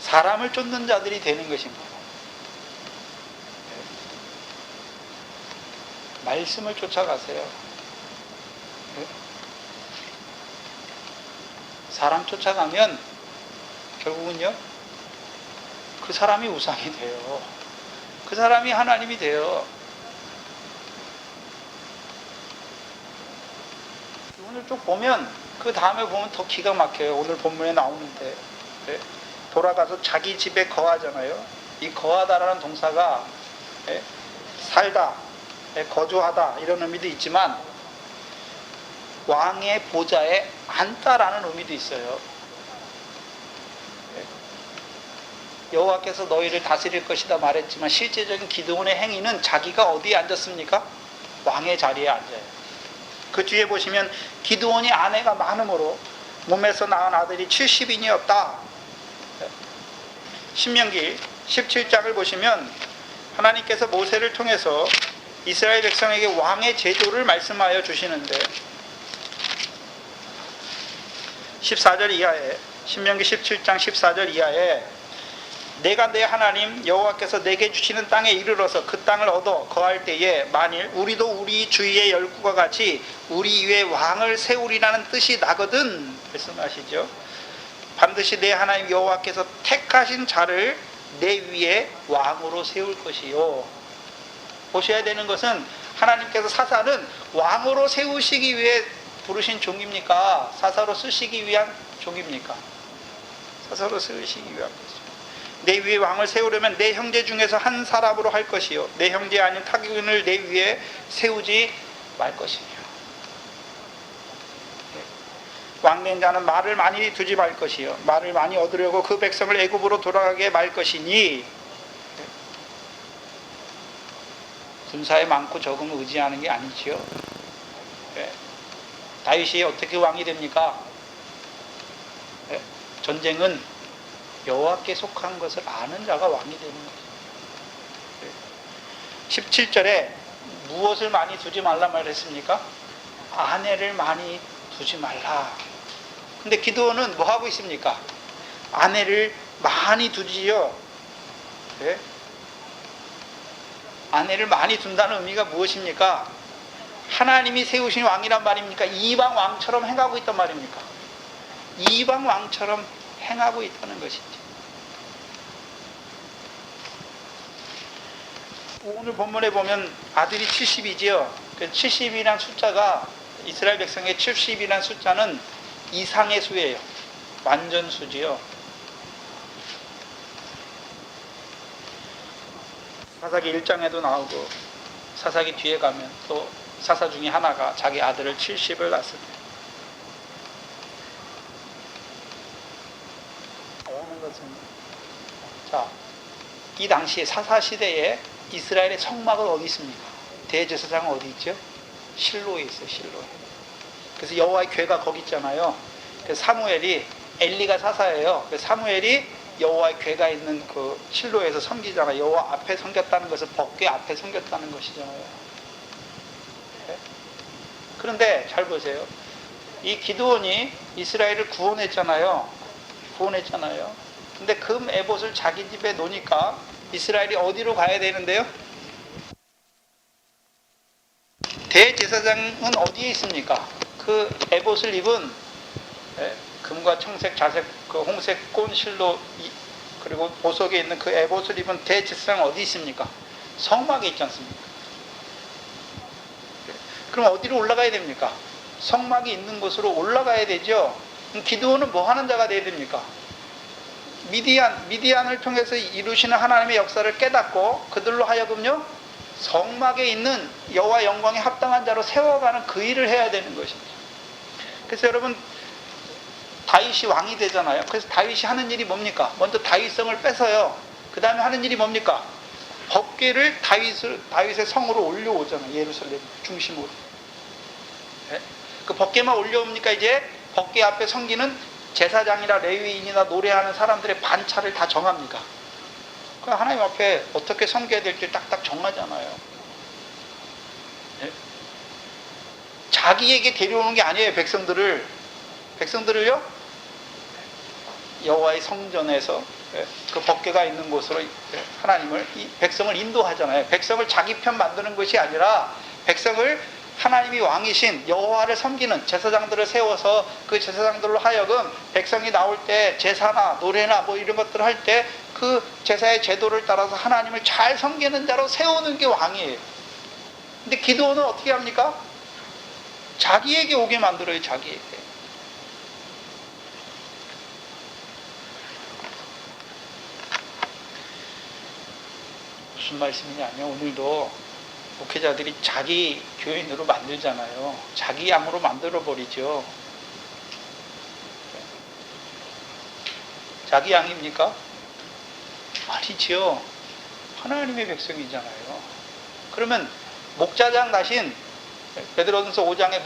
사람을 쫓는 자들이 되는 것입니다. 말씀을 쫓아가세요. 사람 쫓아가면 결국은요, 그 사람이 우상이 돼요. 그 사람이 하나님이 돼요. 오늘 쭉 보면 그 다음에 보면 더 기가 막혀요. 오늘 본문에 나오는데 돌아가서 자기 집에 거하잖아요. 이 거하다라는 동사가 살다, 거주하다 이런 의미도 있지만 왕의 보좌에 앉다라는 의미도 있어요. 여호와께서 너희를 다스릴 것이다 말했지만 실제적인 기드온의 행위는 자기가 어디에 앉았습니까? 왕의 자리에 앉아요. 그 뒤에 보시면 기드온이 아내가 많으므로 몸에서 낳은 아들이 70인이었다. 신명기 17장을 보시면 하나님께서 모세를 통해서 이스라엘 백성에게 왕의 제도를 말씀하여 주시는데 14절 이하에, 신명기 17장 14절 이하에 내가 내 하나님 여호와께서 내게 주시는 땅에 이르러서 그 땅을 얻어 거할 때에 만일 우리도 우리 주위의 열국과 같이 우리 위에 왕을 세우리라는 뜻이 나거든 말씀하시죠. 반드시 내 하나님 여호와께서 택하신 자를 내 위에 왕으로 세울 것이요. 보셔야 되는 것은 하나님께서 사사는 왕으로 세우시기 위해 부르신 종입니까? 사사로 쓰시기 위한 종입니까? 사사로 쓰시기 위한 것이죠. 내 위에 왕을 세우려면 내 형제 중에서 한 사람으로 할 것이요. 내 형제 아닌 타국인을 내 위에 세우지 말 것이며. 왕된 자는 말을 많이 두지 말 것이요. 말을 많이 얻으려고 그 백성을 애굽으로 돌아가게 말 것이니. 군사에 많고 적음을 의지하는 게 아니지요. 다윗이 어떻게 왕이 됩니까? 전쟁은 여호와께 속한 것을 아는 자가 왕이 되는 거죠. 17절에 무엇을 많이 두지 말라 말했습니까? 아내를 많이 두지 말라. 근데 기드온은 뭐 하고 있습니까? 아내를 많이 두지요. 네? 아내를 많이 둔다는 의미가 무엇입니까? 하나님이 세우신 왕이란 말입니까? 이방 왕처럼 행하고 있단 말입니까? 이방 왕처럼 행하고 있다는 것이죠. 오늘 본문에 보면 아들이 70이지요. 70이라는 숫자가 이스라엘 백성의 70이라는 숫자는 이상의 수예요. 완전수지요. 사사기 1장에도 나오고 사사기 뒤에 가면 또 사사 중에 하나가 자기 아들을 70을 낳습니다. 하는 것은 자, 이 당시에 사사 시대에 이스라엘의 성막은 어디 있습니까? 대제사장은 어디 있죠? 실로에 있어요. 실로에. 그래서 여호와의 궤가 거기 있잖아요. 그래서 사무엘이 엘리가 사사예요. 그래서 사무엘이 여호와의 궤가 있는 그 실로에서 섬기잖아요. 여호와 앞에 섬겼다는 것은 법궤 앞에 섬겼다는 것이잖아요. 네? 그런데 잘 보세요. 이 기드온이 이스라엘을 구원했잖아요. 근데 금 에봇을 자기 집에 놓으니까 이스라엘이 어디로 가야 되는데요? 대제사장은 어디에 있습니까? 그 에봇을 입은 금과 청색, 자색, 그 홍색 꼰 실로 그리고 보석에 있는 그 에봇을 입은 대제사장은 어디 있습니까? 성막에 있지 않습니까? 그럼 어디로 올라가야 됩니까? 성막이 있는 곳으로 올라가야 되죠. 그럼 기드온은 뭐 하는 자가 되어야 됩니까? 미디안을 통해서 이루시는 하나님의 역사를 깨닫고 그들로 하여금요 성막에 있는 여호와 영광에 합당한 자로 세워가는 그 일을 해야 되는 것입니다. 그래서 여러분 다윗이 왕이 되잖아요. 그래서 다윗이 하는 일이 뭡니까? 먼저 다윗성을 뺏어요. 그 다음에 하는 일이 뭡니까? 법궤를 다윗의 성으로 올려오잖아요. 예루살렘 중심으로. 네? 그 법궤만 올려옵니까? 이제 법궤 앞에 섬기는 제사장이나 레위인이나 노래하는 사람들의 반차를 다 정합니까? 그 하나님 앞에 어떻게 섬겨야 될지 딱딱 정하잖아요. 네? 자기에게 데려오는 게 아니에요. 백성들을요 여호와의 성전에서 그 법궤가 있는 곳으로 하나님을 이 백성을 인도하잖아요. 백성을 자기 편 만드는 것이 아니라 백성을 하나님이 왕이신 여호와를 섬기는 제사장들을 세워서 그 제사장들로 하여금 백성이 나올 때 제사나 노래나 뭐 이런 것들을 할 때 그 제사의 제도를 따라서 하나님을 잘 섬기는 자로 세우는 게 왕이에요. 근데 기드온은 어떻게 합니까? 자기에게 오게 만들어요. 자기에게. 무슨 말씀이냐면 오늘도 목회자들이 자기 교인으로 만들잖아요. 자기 양으로 만들어버리죠. 자기 양입니까? 아니지요. 하나님의 백성이잖아요. 그러면 목자장 대신 베드로전서 5장에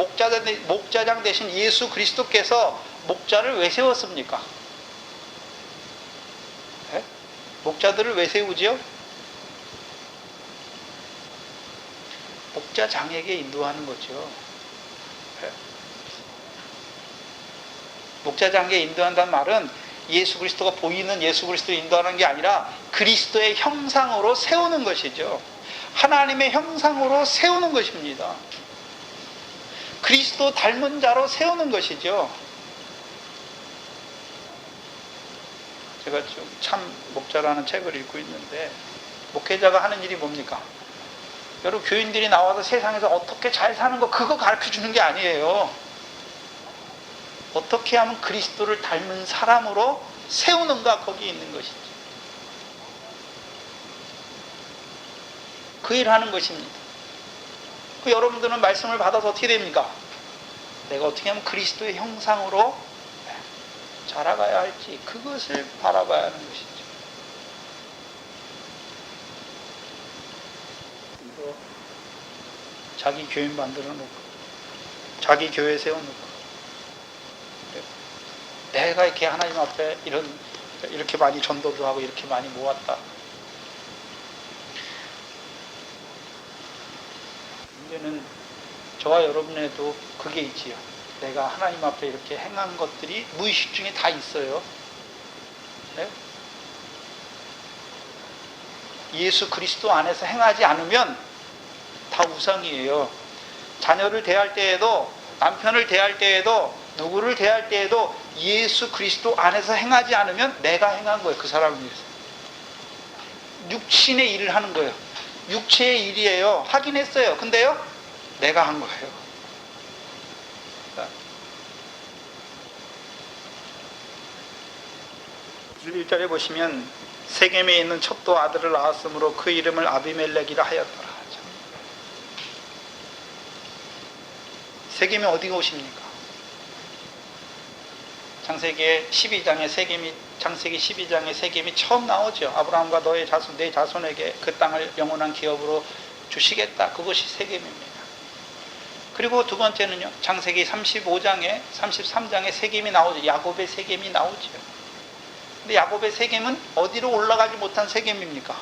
목자장 대신 예수 그리스도께서 목자를 왜 세웠습니까? 네? 목자들을 왜 세우지요? 목자장에게 인도하는 거죠. 네? 목자장에게 인도한다는 말은 예수 그리스도가 보이는 예수 그리스도를 인도하는 게 아니라 그리스도의 형상으로 세우는 것이죠. 하나님의 형상으로 세우는 것입니다. 그리스도 닮은 자로 세우는 것이죠. 제가 지금 참 목자라는 책을 읽고 있는데, 목회자가 하는 일이 뭡니까? 여러분, 교인들이 나와서 세상에서 어떻게 잘 사는 거 그거 가르쳐 주는 게 아니에요. 어떻게 하면 그리스도를 닮은 사람으로 세우는가, 거기 있는 것이지. 그 일을 하는 것입니다. 그 여러분들은 말씀을 받아서 어떻게 됩니까? 내가 어떻게 하면 그리스도의 형상으로 자라가야 할지, 그것을 바라봐야 하는 것이죠. 자기 교인 만들어 놓고, 자기 교회 세워놓고, 내가 이렇게 하나님 앞에 이렇게 많이 전도도 하고 이렇게 많이 모았다. 문제는 저와 여러분에도 그게 있지요. 내가 하나님 앞에 이렇게 행한 것들이 무의식 중에 다 있어요. 네? 예수 그리스도 안에서 행하지 않으면 다 우상이에요. 자녀를 대할 때에도, 남편을 대할 때에도, 누구를 대할 때에도 예수 그리스도 안에서 행하지 않으면 내가 행한 거예요. 그 사람을 위해서. 육신의 일을 하는 거예요. 육체의 일이에요. 하긴 했어요. 근데요, 내가 한 거예요. 1절에 보시면 세겜에 있는 첩도 아들을 낳았으므로 그 이름을 아비멜렉이라 하였더라. 세겜이 어디가 오십니까? 창세기 12장에 세겜이 처음 나오죠. 아브라함과 너의 자손, 내 자손에게 그 땅을 영원한 기업으로 주시겠다. 그것이 세겜입니다. 그리고 두 번째는요, 창세기 33장에 세겜이 나오죠. 야곱의 세겜이 나오죠. 근데 야곱의 세겜은 어디로 올라가지 못한 세겜입니까?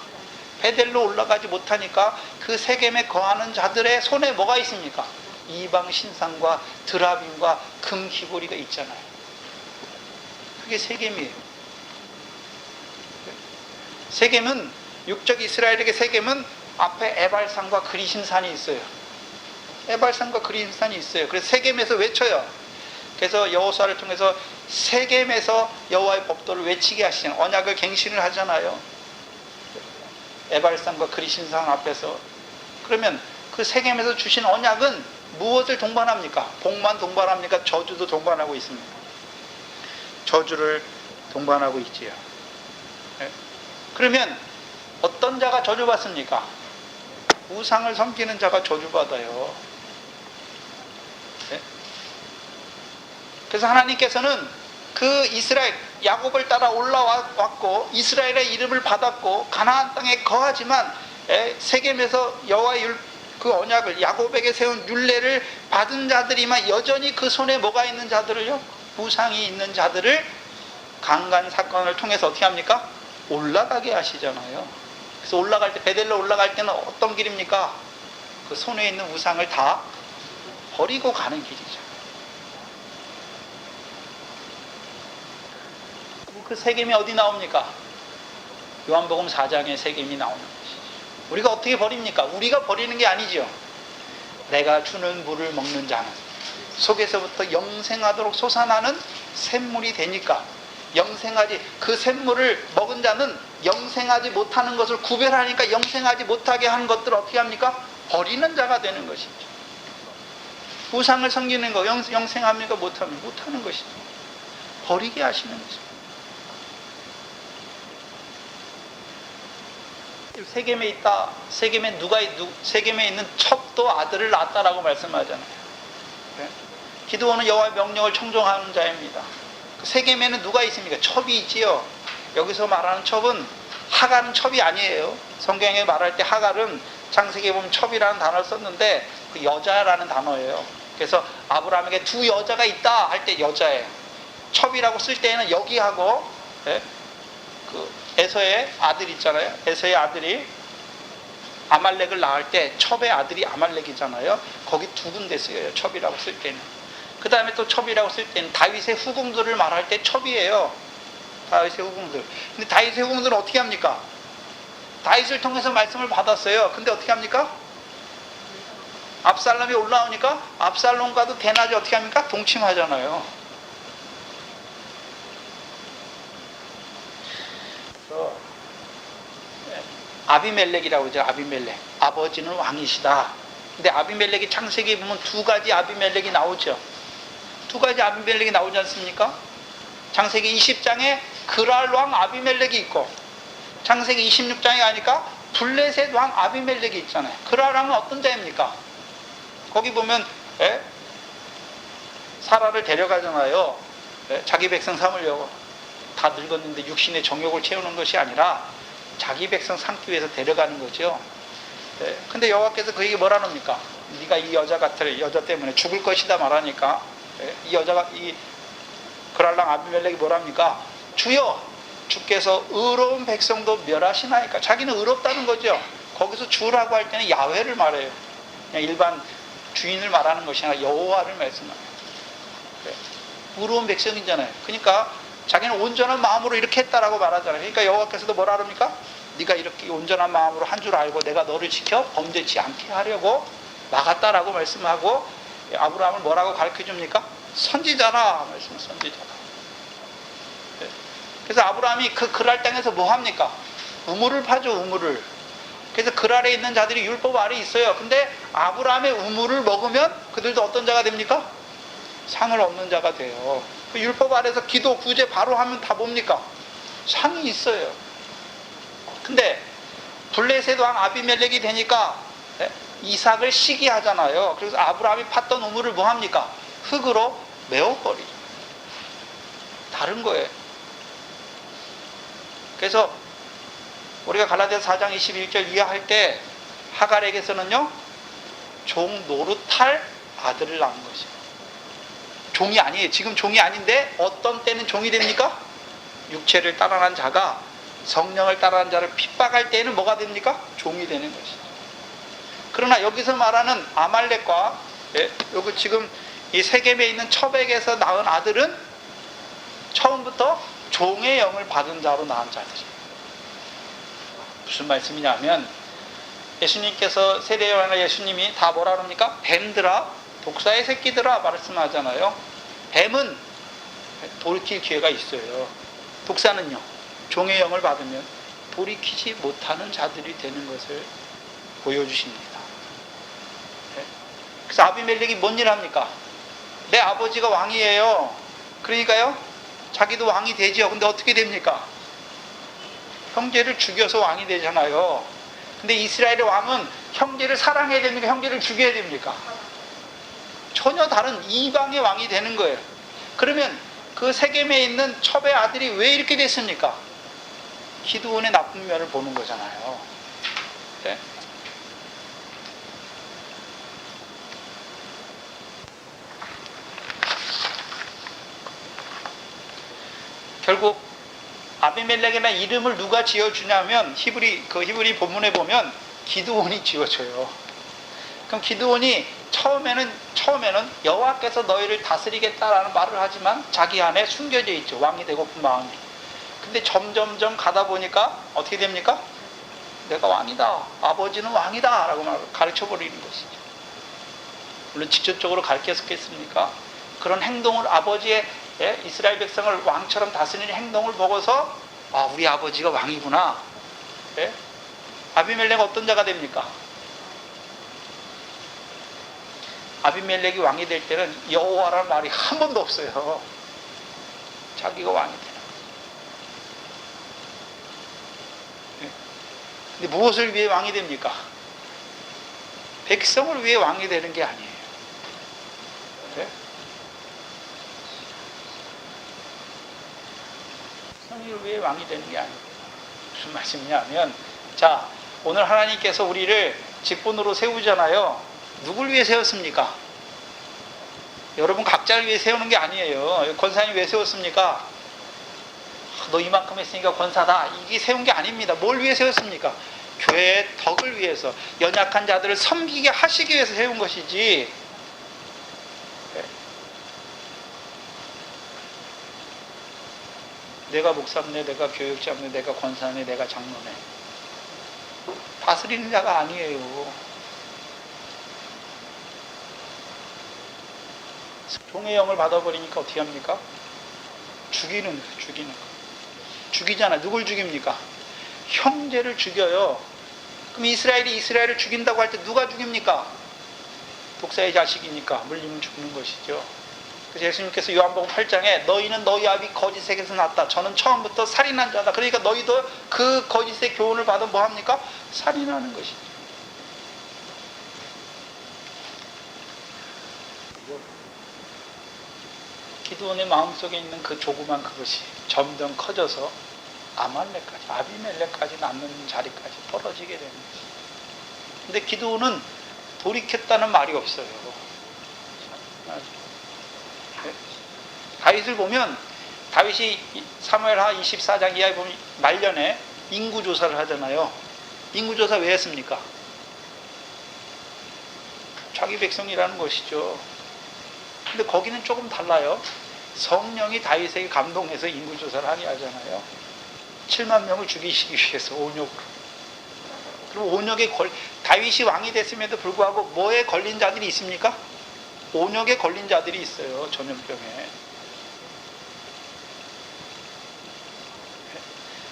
베델로 올라가지 못하니까 그 세겜에 거하는 자들의 손에 뭐가 있습니까? 이방 신상과 드라빔과 금 귀고리가 있잖아요. 그게 세겜이에요. 세겜은, 육적 이스라엘에게 세겜은 앞에 에발산과 그리심산이 있어요. 에발산과 그리심산이 있어요. 그래서 세겜에서 외쳐요. 그래서 여호수아를 통해서 세겜에서 여호와의 법도를 외치게 하시잖아요. 언약을 갱신을 하잖아요. 에발산과 그리심산 앞에서. 그러면 그 세겜에서 주신 언약은 무엇을 동반합니까? 복만 동반합니까? 저주도 동반하고 있습니다. 저주를 동반하고 있지요. 네? 그러면 어떤 자가 저주받습니까? 우상을 섬기는 자가 저주받아요. 네? 그래서 하나님께서는 그 이스라엘, 야곱을 따라 올라왔고 이스라엘의 이름을 받았고 가나안 땅에 거하지만 세겜에서 여호와의 그 언약을, 야곱에게 세운 율례를 받은 자들이만 여전히 그 손에 뭐가 있는 자들을요? 우상이 있는 자들을 강간 사건을 통해서 어떻게 합니까? 올라가게 하시잖아요. 그래서 올라갈 때, 베델로 올라갈 때는 어떤 길입니까? 그 손에 있는 우상을 다 버리고 가는 길이죠. 그 세겜이 어디 나옵니까? 요한복음 4장에 세겜이 나오는 것이죠. 우리가 어떻게 버립니까? 우리가 버리는 게 아니죠. 내가 주는 물을 먹는 자는 속에서부터 영생하도록 솟아나는 샘물이 되니까, 영생하지, 그 샘물을 먹은 자는 영생하지 못하는 것을 구별하니까 영생하지 못하게 하는 것들을 어떻게 합니까? 버리는 자가 되는 것이죠. 우상을 섬기는 거 영생합니까? 못하는 것이죠. 버리게 하시는 것입니다. 세겜에 있다. 세겜에 있는 첩도 아들을 낳았다라고 말씀하잖아요. 네? 기드온은 여호와의 명령을 청종하는 자입니다. 세겜에는 누가 있습니까? 첩이 있지요. 여기서 말하는 첩은 하갈은 첩이 아니에요. 성경에 말할 때 하갈은 창세기에 보면 첩이라는 단어를 썼는데 그 여자라는 단어예요. 그래서 아브라함에게 두 여자가 있다 할 때 여자예요. 첩이라고 쓸 때에는 여기하고 그 에서의 아들 있잖아요. 에서의 아들이 아말렉을 낳을 때 첩의 아들이 아말렉이잖아요. 거기 두 군데 쓰여요. 첩이라고 쓸 때는. 그 다음에 또 첩이라고 쓸 때는 다윗의 후궁들을 말할 때 첩이에요. 다윗의 후궁들. 근데 다윗의 후궁들은 어떻게 합니까? 다윗을 통해서 말씀을 받았어요. 근데 어떻게 합니까? 압살롬이 올라오니까 압살롬과도 대낮에 어떻게 합니까? 동침하잖아요. 그래서 아비멜렉이라고 그러죠. 아비멜렉. 아버지는 왕이시다. 근데 아비멜렉이 창세기에 보면 두 가지 아비멜렉이 나오죠. 두 가지 아비멜렉이 나오지 않습니까? 창세기 20장에 그랄 왕 아비멜렉이 있고, 창세기 26장에 가니까 블레셋 왕 아비멜렉이 있잖아요. 그랄 왕은 어떤 자입니까? 거기 보면 사라를 데려가잖아요. 자기 백성 삼으려고. 다 늙었는데 육신의 정욕을 채우는 것이 아니라 자기 백성 삼기 위해서 데려가는 거죠. 근데 여호와께서 그에게 뭐라 합니까? 네가 이 여자 때문에 죽을 것이다 말하니까, 이 여자가, 이 그랄랑 아비멜렉이 뭐라 합니까? 주여, 주께서 의로운 백성도 멸하시나이까. 자기는 의롭다는 거죠. 거기서 주라고 할 때는 야훼를 말해요. 그냥 일반 주인을 말하는 것이 아니라 여호와를 말씀합니다. 의로운 백성이잖아요. 그러니까 자기는 온전한 마음으로 이렇게 했다라고 말하잖아요. 그러니까 여호와께서도 뭐라 합니까? 네가 이렇게 온전한 마음으로 한 줄 알고 내가 너를 지켜 범죄치 않게 하려고 막았다라고 말씀하고, 아브라함을 뭐라고 가르쳐 줍니까? 선지자라 말씀. 선지자라. 그래서 아브라함이 그 그랄 땅에서 뭐 합니까? 우물을 파죠. 우물을. 그래서 그랄에 있는 자들이 율법 아래 있어요. 근데 아브라함의 우물을 먹으면 그들도 어떤 자가 됩니까? 상을 얻는 자가 돼요. 그 율법 아래서 기도 구제 바로 하면 다 뭡니까? 상이 있어요. 근데 블레셋 왕 아비멜렉이 되니까 이삭을 시기하잖아요. 그래서 아브라함이 팠던 우물을 뭐 합니까? 흙으로 메워버리죠. 다른 거예요. 그래서 우리가 갈라디아서 4장 21절 이해할 때 하갈에게서는요, 종 노릇할 아들을 낳은 것이에요. 종이 아니에요. 지금 종이 아닌데 어떤 때는 종이 됩니까? 육체를 따라난 자가 성령을 따라난 자를 핍박할 때에는 뭐가 됩니까? 종이 되는 것이죠. 그러나 여기서 말하는 아말렉과 여기 지금 이 세겜에 있는 첩에게서 낳은 아들은 처음부터 종의 영을 받은 자로 낳은 자들이에요. 무슨 말씀이냐면, 예수님께서 세례요한과 예수님이 다 뭐라 그럽니까? 뱀들아, 독사의 새끼들아 말씀하잖아요. 뱀은 돌이킬 기회가 있어요. 독사는요, 종의 영을 받으면 돌이키지 못하는 자들이 되는 것을 보여주십니다. 그래서 아비멜렉이 뭔 일 합니까? 내 아버지가 왕이에요. 그러니까요, 자기도 왕이 되죠. 근데 어떻게 됩니까? 형제를 죽여서 왕이 되잖아요. 근데 이스라엘의 왕은 형제를 사랑해야 됩니까? 형제를 죽여야 됩니까? 전혀 다른 이방의 왕이 되는 거예요. 그러면 그 세겜에 있는 첩의 아들이 왜 이렇게 됐습니까? 기드온의 나쁜 면을 보는 거잖아요. 네? 결국 아비멜렉이라는 이름을 누가 지어주냐면 히브리 본문에 보면 기드온이 지어줘요. 그럼 기드온이 처음에는 여호와께서 너희를 다스리겠다라는 말을 하지만 자기 안에 숨겨져 있죠. 왕이 되고픈 마음이. 근데 점점점 가다 보니까 어떻게 됩니까? 내가 왕이다. 아버지는 왕이다. 라고 가르쳐 버리는 것이죠. 물론 직접적으로 가르쳤겠습니까? 그런 행동을 아버지의 이스라엘 백성을 왕처럼 다스리는 행동을 보고서 우리 아버지가 왕이구나. 아비멜렉 어떤 자가 됩니까? 아비멜렉이 왕이 될 때는 여호와라는 말이 한 번도 없어요. 자기가 왕이 되는 거예요. 근데 무엇을 위해 왕이 됩니까? 백성을 위해 왕이 되는 게 아니에요. 백성을 위해 왕이 되는 게 아니에요. 무슨 말씀이냐면, 자, 오늘 하나님께서 우리를 직분으로 세우잖아요. 누굴 위해 세웠습니까? 여러분 각자를 위해 세우는 게 아니에요. 권사님 왜 세웠습니까? 너 이만큼 했으니까 권사다. 이게 세운 게 아닙니다. 뭘 위해 세웠습니까? 교회의 덕을 위해서, 연약한 자들을 섬기게 하시기 위해서 세운 것이지. 내가 목사네, 내가 교육자네, 내가 권사네, 내가 장로네. 다스리는 자가 아니에요. 종의 영을 받아버리니까 어떻게 합니까? 죽이는 거. 죽이잖아. 누굴 죽입니까? 형제를 죽여요. 그럼 이스라엘이 이스라엘을 죽인다고 할 때 누가 죽입니까? 독사의 자식이니까 물리면 죽는 것이죠. 그래서 예수님께서 요한복음 8장에 너희는 너희 아비 거짓에게서 났다. 저는 처음부터 살인한 자다. 그러니까 너희도 그 거짓의 교훈을 받으면 뭐합니까? 살인하는 것이죠. 기드온의 마음속에 있는 그 조그만 그것이 점점 커져서 아말렉까지, 아비멜렉까지 낳는 자리까지 떨어지게 되는 것이죠. 근데 기드온은 돌이켰다는 말이 없어요. 다윗을 보면 다윗이 사무엘하 24장 이하에 보면 말년에 인구조사를 하잖아요. 인구조사 왜 했습니까? 자기 백성이라는 것이죠. 근데 거기는 조금 달라요. 성령이 다윗에게 감동해서 인구조사를 하게 하잖아요. 7만 명을 죽이시기 위해서 온역으로. 그리고 온역에 다윗이 왕이 됐음에도 불구하고 뭐에 걸린 자들이 있습니까? 온역에 걸린 자들이 있어요. 전염병에.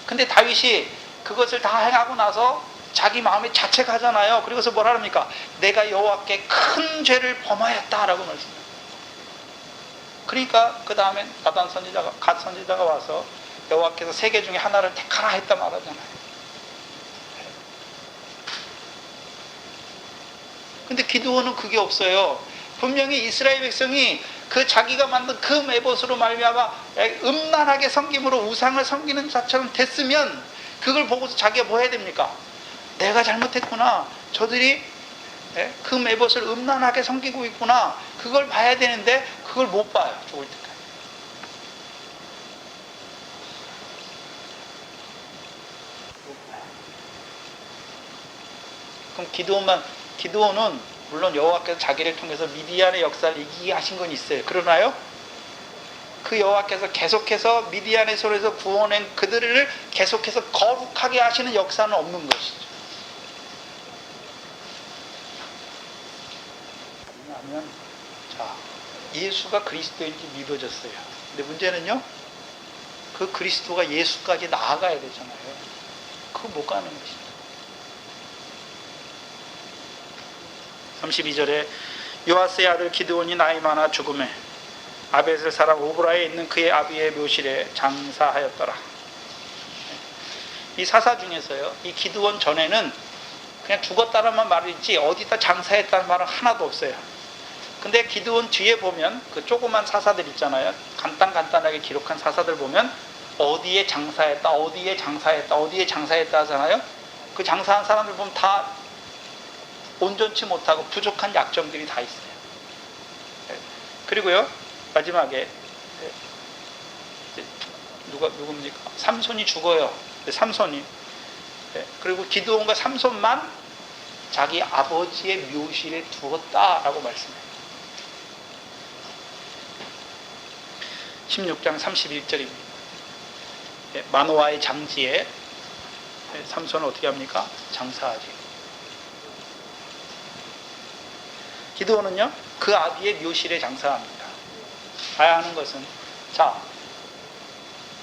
근데 다윗이 그것을 다 행하고 나서 자기 마음에 자책하잖아요. 그리고서 뭐라 합니까? 내가 여호와께 큰 죄를 범하였다라고 말씀합니다. 그러니까 그 다음에 나단 선지자가, 갓 선지자가 와서 여호와께서 세 개 중에 하나를 택하라 했다 말하잖아요. 근데 기드온은 그게 없어요. 분명히 이스라엘 백성이 그 자기가 만든 그 메봇으로 말미암아 음란하게 섬김으로 우상을 섬기는 자처럼 됐으면 그걸 보고서 자기가 뭐 해야 됩니까? 내가 잘못했구나. 저들이 그 메봇을 음란하게 섬기고 있구나. 그걸 봐야 되는데 그걸 못 봐요. 죽을 때까지. 그럼 기드온은 물론 여호와께서 자기를 통해서 미디안의 역사를 이기게 하신 건 있어요. 그러나요? 그 여호와께서 계속해서 미디안의 손에서 구원한 그들을 계속해서 거룩하게 하시는 역사는 없는 것이죠. 왜냐하면 예수가 그리스도인지 믿어졌어요. 근데 문제는요, 그 그리스도가 예수까지 나아가야 되잖아요. 그거 못 가는 것이죠. 32절에 요아스의 아들 기드온이 나이 많아 죽음에 아벳을 사람 오브라에 있는 그의 아비의 묘실에 장사하였더라. 이 사사 중에서요, 이 기드온 전에는 그냥 죽었다는 말이지 어디다 장사했다는 말은 하나도 없어요. 근데 기드온 뒤에 보면 그 조그만 사사들 있잖아요. 간단하게 기록한 사사들 보면 어디에 장사했다, 어디에 장사했다, 어디에 장사했다 하잖아요. 그 장사한 사람들 보면 다 온전치 못하고 부족한 약점들이 다 있어요. 그리고요, 마지막에 누굽니까? 삼손이 죽어요. 삼손이. 그리고 기드온과 삼손만 자기 아버지의 묘실에 두었다라고 말씀해요. 16장 31절입니다. 마노아의 장지에 삼손은 어떻게 합니까? 장사하지. 기드온은요, 그 아비의 묘실에 장사합니다. 봐야 하는 것은,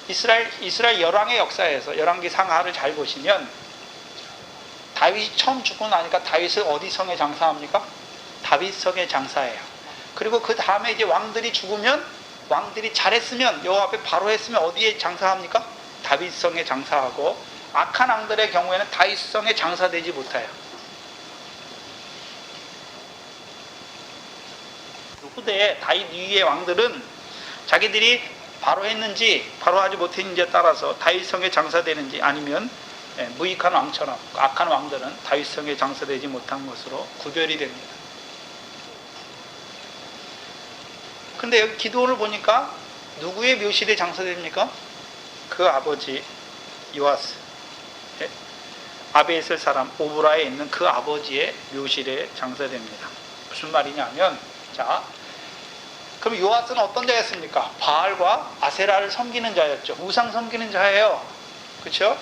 이스라엘 열왕의 역사에서 열왕기 상하를 잘 보시면 다윗이 처음 죽고 나니까 다윗을 어디 성에 장사합니까? 다윗 성에 장사해요. 그리고 그 다음에 이제 왕들이 죽으면, 왕들이 잘했으면, 여호와 앞에 바로 했으면 어디에 장사합니까? 다윗 성에 장사하고, 악한 왕들의 경우에는 다윗 성에 장사되지 못해요. 후대에 다윗 이후의 왕들은 자기들이 바로 했는지 바로 하지 못했는지에 따라서 다윗성에 장사되는지, 아니면 무익한 왕처럼 악한 왕들은 다윗성에 장사되지 못한 것으로 구별이 됩니다. 근데 여기 기드온을 보니까 누구의 묘실에 장사됩니까? 그 아버지 요아스, 아벳을 사람 오브라에 있는 그 아버지의 묘실에 장사됩니다. 무슨 말이냐면, 그럼 요아스는 어떤 자였습니까? 바알과 아세라를 섬기는 자였죠. 우상 섬기는 자예요. 그렇죠?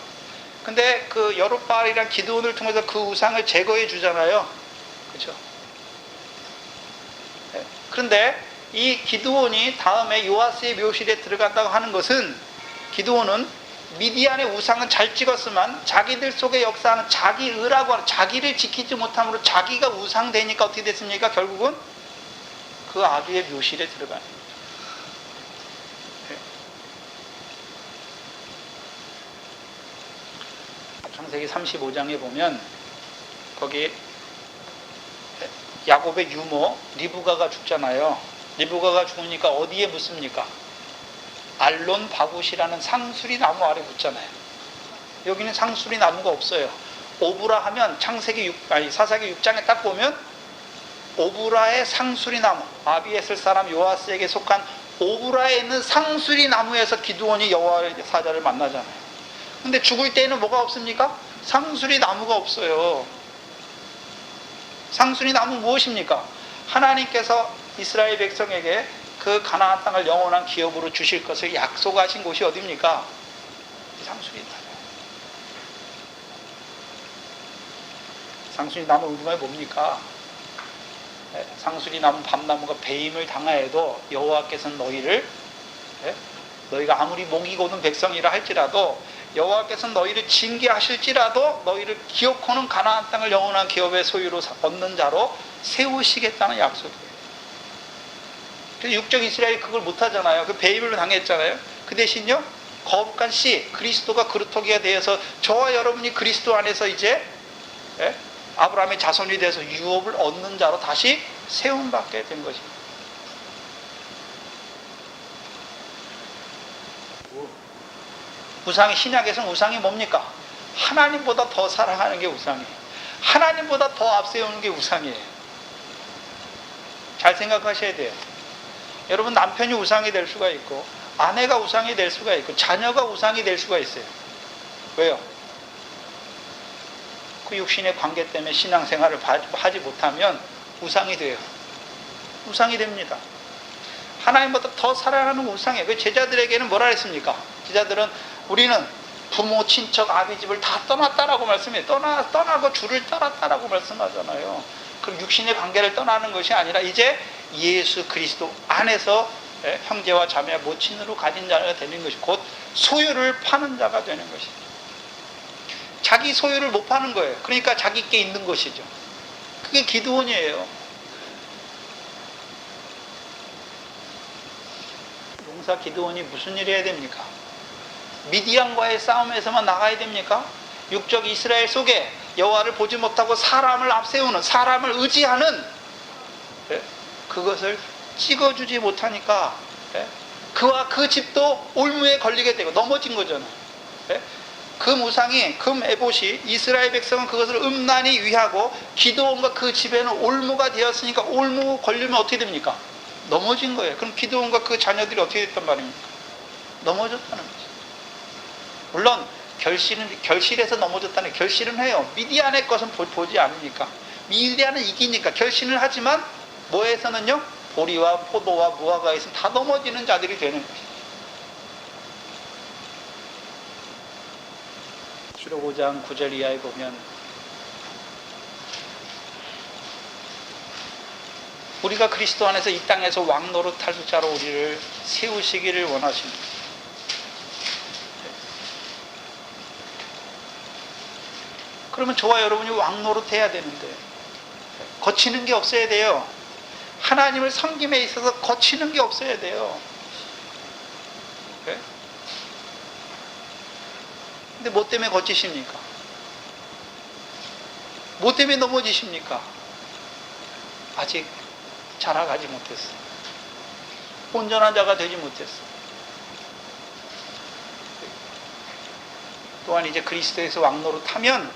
근데 그 여룻바알이랑 기드온을 통해서 그 우상을 제거해 주잖아요. 그렇죠? 그런데 이 기드온이 다음에 요아스의 묘실에 들어간다고 하는 것은, 기드온은 미디안의 우상은 잘 찍었으면 자기들 속에 역사하는 자기의라고 하는 자기를 지키지 못함으로 자기가 우상 되니까 어떻게 됐습니까? 결국은 그 아비의 묘실에 들어가는 거죠. 창세기 35장에 보면 거기 야곱의 유모 리브가가 죽잖아요. 리브가가 죽으니까 어디에 묻습니까? 알론 바굿이라는 상수리 나무 아래 묻잖아요. 여기는 상수리 나무가 없어요. 오브라 하면 사사기 6장에 딱 보면 오브라의 상수리 나무, 아비에셀 사람 요아스에게 속한 오브라에 있는 상수리 나무에서 기드온이 여호와의 사자를 만나잖아요. 근데 죽을 때에는 뭐가 없습니까? 상수리 나무가 없어요. 상수리 나무 무엇입니까? 하나님께서 이스라엘 백성에게 그 가나안 땅을 영원한 기업으로 주실 것을 약속하신 곳이 어디입니까? 상수리 나무. 상수리 나무 의미가 뭡니까? 상수리 나무 밤나무가 배임을 당하여도 여호와께서는 너희가 아무리 목이 고든 백성이라 할지라도 여호와께서는 너희를 징계하실지라도 너희를 기업하는 가나안 땅을 영원한 기업의 소유로 얻는 자로 세우시겠다는 약속이에요. 그래서 육적 이스라엘이 그걸 못하잖아요. 그 배임을 당했잖아요. 그 대신요 거룩한 씨 그리스도가 그루터기가 되어서 저와 여러분이 그리스도 안에서 이제 아브라함의 자손이 돼서 유업을 얻는 자로 다시 세움받게 된 것입니다. 우상이 신약에서는 우상이 뭡니까? 하나님보다 더 사랑하는 게 우상이에요. 하나님보다 더 앞세우는 게 우상이에요. 잘 생각하셔야 돼요. 여러분 남편이 우상이 될 수가 있고 아내가 우상이 될 수가 있고 자녀가 우상이 될 수가 있어요. 왜요? 그 육신의 관계 때문에 신앙생활을 하지 못하면 우상이 돼요. 우상이 됩니다. 하나님보다 더 사랑하는 우상이에요. 그 제자들에게는 뭐라 했습니까? 제자들은 우리는 부모, 친척, 아비 집을 다 떠났다라고 말씀해요. 떠나고 주를 따랐다라고 말씀하잖아요. 그럼 육신의 관계를 떠나는 것이 아니라 이제 예수 그리스도 안에서 형제와 자매와 모친으로 가진 자가 되는 것이 곧 소유를 파는 자가 되는 것입니다. 자기 소유를 못 파는 거예요. 그러니까 자기께 있는 것이죠. 그게 기드온이에요. 용사 기드온이 무슨 일 해야 됩니까? 미디안과의 싸움에서만 나가야 됩니까? 육적 이스라엘 속에 여호와를 보지 못하고 사람을 앞세우는 사람을 의지하는 그것을 찍어주지 못하니까 그와 그 집도 올무에 걸리게 되고 넘어진 거잖아요. 금 우상이 금 에봇이 이스라엘 백성은 그것을 음란히 위하고 기드온과 그 집에는 올무가 되었으니까 올무 걸리면 어떻게 됩니까? 넘어진 거예요. 그럼 기드온과 그 자녀들이 어떻게 됐단 말입니까? 넘어졌다는 거죠. 물론 결실에서 넘어졌다는 결실은 해요. 미디안의 것은 보지 않으니까 미디안은 이기니까 결실을 하지만 뭐에서는요? 보리와 포도와 무화과에서는 다 넘어지는 자들이 되는 것이죠. 주로 5장 9절 이하에 보면 우리가 그리스도 안에서 이 땅에서 왕노릇할 자로 우리를 세우시기를 원하십니다. 그러면 저와 여러분이 왕노릇 해야 되는데 거치는 게 없어야 돼요. 하나님을 섬김에 있어서 거치는 게 없어야 돼요. 근데 뭐 때문에 거치십니까? 뭐 때문에 넘어지십니까? 아직 자라가지 못했어. 온전한 자가 되지 못했어. 또한 이제 그리스도에서 왕노릇하면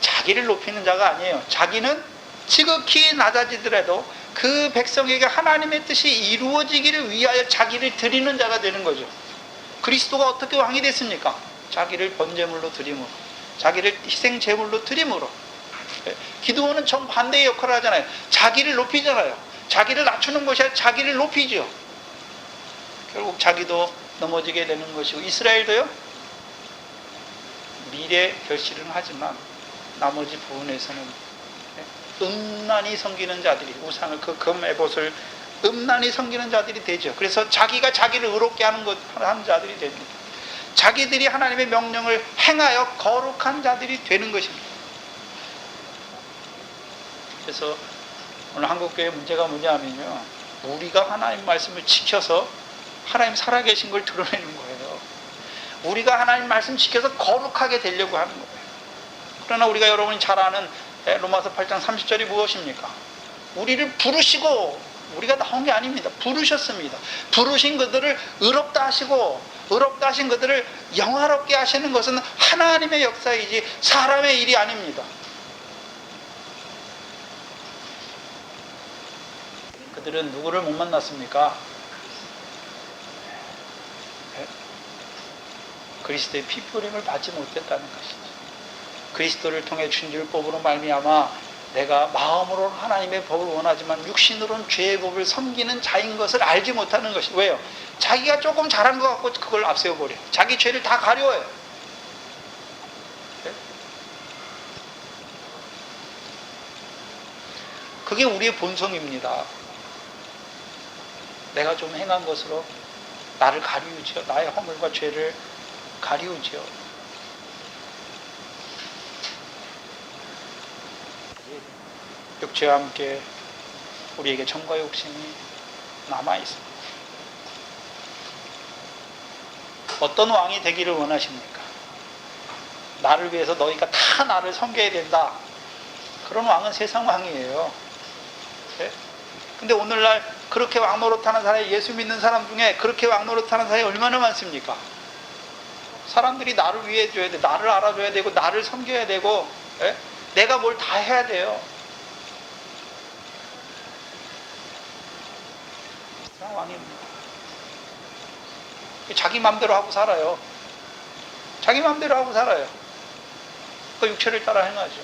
자기를 높이는 자가 아니에요. 자기는 지극히 낮아지더라도 그 백성에게 하나님의 뜻이 이루어지기를 위하여 자기를 드리는 자가 되는 거죠. 그리스도가 어떻게 왕이 됐습니까? 자기를 번제물로 드림으로, 자기를 희생제물로 드림으로. 기드온은 정반대의 역할을 하잖아요. 자기를 높이잖아요. 자기를 낮추는 것이 아니라 자기를 높이죠. 결국 자기도 넘어지게 되는 것이고 이스라엘도요. 미래 결실은 하지만 나머지 부분에서는 음란히 섬기는 자들이 우상을 그 금 에봇을 음란히 섬기는 자들이 되죠. 그래서 자기가 자기를 의롭게 하는 자들이 됩니다. 자기들이 하나님의 명령을 행하여 거룩한 자들이 되는 것입니다. 그래서 오늘 한국교회 문제가 뭐냐면요, 우리가 하나님 말씀을 지켜서 하나님 살아계신 걸 드러내는 거예요. 우리가 하나님 말씀 지켜서 거룩하게 되려고 하는 거예요. 그러나 우리가 여러분이 잘 아는 로마서 8장 30절이 무엇입니까? 우리를 부르시고, 우리가 나온 게 아닙니다. 부르셨습니다. 부르신 그들을 의롭다 하시고, 의롭다 하신 그들을 영화롭게 하시는 것은 하나님의 역사이지 사람의 일이 아닙니다. 그들은 누구를 못 만났습니까? 그리스도의 피뿌림을 받지 못했다는 것이죠. 그리스도를 통해 주신 율법으로 말미암아 내가 마음으로 하나님의 법을 원하지만 육신으로는 죄의 법을 섬기는 자인 것을 알지 못하는 것이. 왜요? 자기가 조금 잘한 것 같고 그걸 앞세워버려요. 자기 죄를 다 가려워요. 그게 우리의 본성입니다. 내가 좀 행한 것으로 나를 가리우지요. 나의 허물과 죄를 가리우지요. 육체와 함께 우리에게 정과 욕심이 남아있습니다. 어떤 왕이 되기를 원하십니까? 나를 위해서 너희가 다 나를 섬겨야 된다. 그런 왕은 세상 왕이에요. 네? 근데 오늘날 그렇게 왕 노릇하는 사람이, 예수 믿는 사람 중에 그렇게 왕 노릇하는 사람이 얼마나 많습니까? 사람들이 나를 위해줘야 돼, 나를 알아줘야 되고, 나를 섬겨야 되고, 네? 내가 뭘 다 해야 돼요. 왕입니다. 자기 맘대로 하고 살아요. 자기 맘대로 하고 살아요. 그 육체를 따라 행하죠.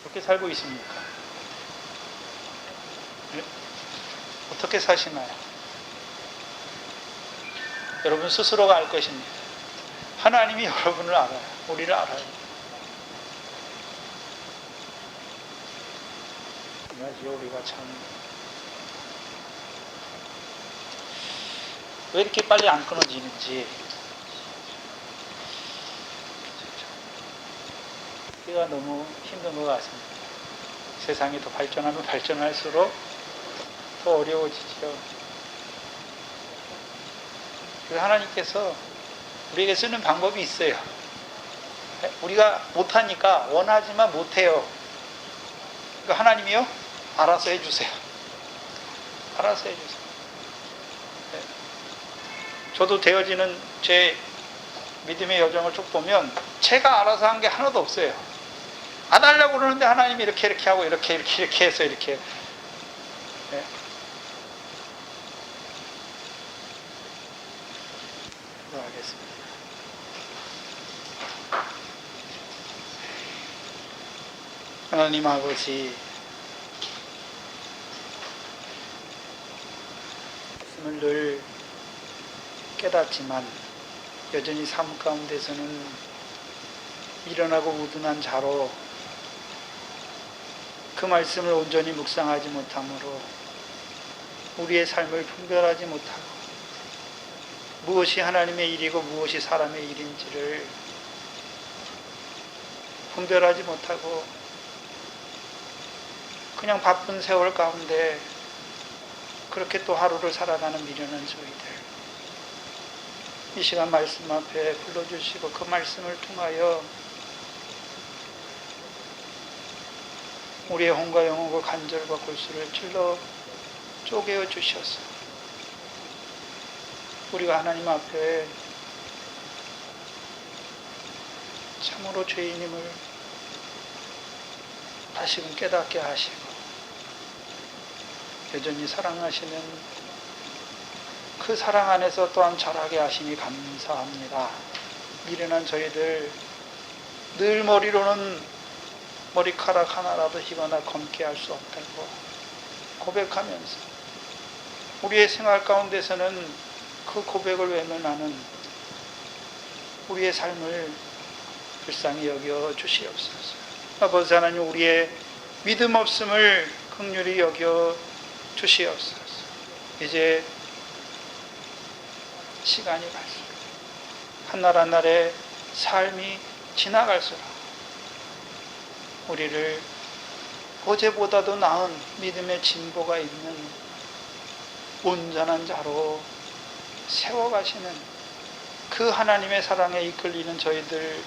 어떻게 살고 있습니까? 네? 어떻게 사시나요? 여러분 스스로가 알 것입니다. 하나님이 여러분을 알아요. 우리를 알아요. 우리가 참 왜 이렇게 빨리 안 끊어지는지, 우리가 너무 힘든 것 같습니다. 세상이 더 발전하면 발전할수록 더 어려워지죠. 그래서 하나님께서 우리에게 쓰는 방법이 있어요. 우리가 못하니까, 원하지만 못해요. 그러니까 하나님이요, 알아서 해주세요. 알아서 해주세요. 네. 저도 되어지는 제 믿음의 여정을 쭉 보면 제가 알아서 한 게 하나도 없어요. 안 하려고 그러는데 하나님이 이렇게 하고 이렇게 해서 이렇게. 네. 기도하겠습니다. 하나님 아버지, 말씀을 늘 깨닫지만 여전히 삶 가운데서는 미련하고 우둔한 자로 그 말씀을 온전히 묵상하지 못하므로 우리의 삶을 분별하지 못하고 무엇이 하나님의 일이고 무엇이 사람의 일인지를 분별하지 못하고 그냥 바쁜 세월 가운데 그렇게 또 하루를 살아가는 미련한 저희들, 이 시간 말씀 앞에 불러주시고 그 말씀을 통하여 우리의 혼과 영혼과 간절과 골수를 찔러 쪼개어 주셔서 우리가 하나님 앞에 참으로 죄인임을 다시금 깨닫게 하시고 여전히 사랑하시는 그 사랑 안에서 또한 자라게 하시니 감사합니다. 미련한 저희들, 늘 머리로는 머리카락 하나라도 희거나 검게 할 수 없다고 고백하면서 우리의 생활 가운데서는 그 고백을 외면하는 우리의 삶을 불쌍히 여겨 주시옵소서. 아버지 하나님, 우리의 믿음 없음을 긍휼히 여겨 주시옵소서. 이제 시간이 갈수록 한 날 한 날의 삶이 지나갈수록 우리를 어제보다도 나은 믿음의 진보가 있는 온전한 자로 세워가시는 그 하나님의 사랑에 이끌리는 저희들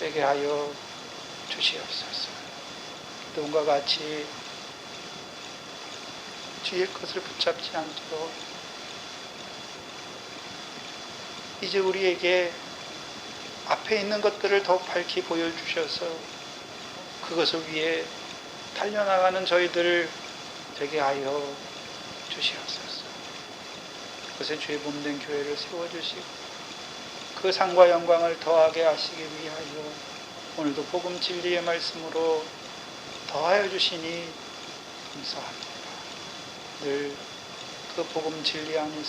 되게 하여 주시옵소서. 기도원과 같이 뒤의 것을 붙잡지 않도록 이제 우리에게 앞에 있는 것들을 더 밝히 보여주셔서 그것을 위해 달려나가는 저희들 되게 하여 주시옵소서. 그것에 주의 몸된 교회를 세워주시고 그 상과 영광을 더하게 하시기 위하여 오늘도 복음 진리의 말씀으로 더하여 주시니 감사합니다. 늘 그 복음 진리 안에서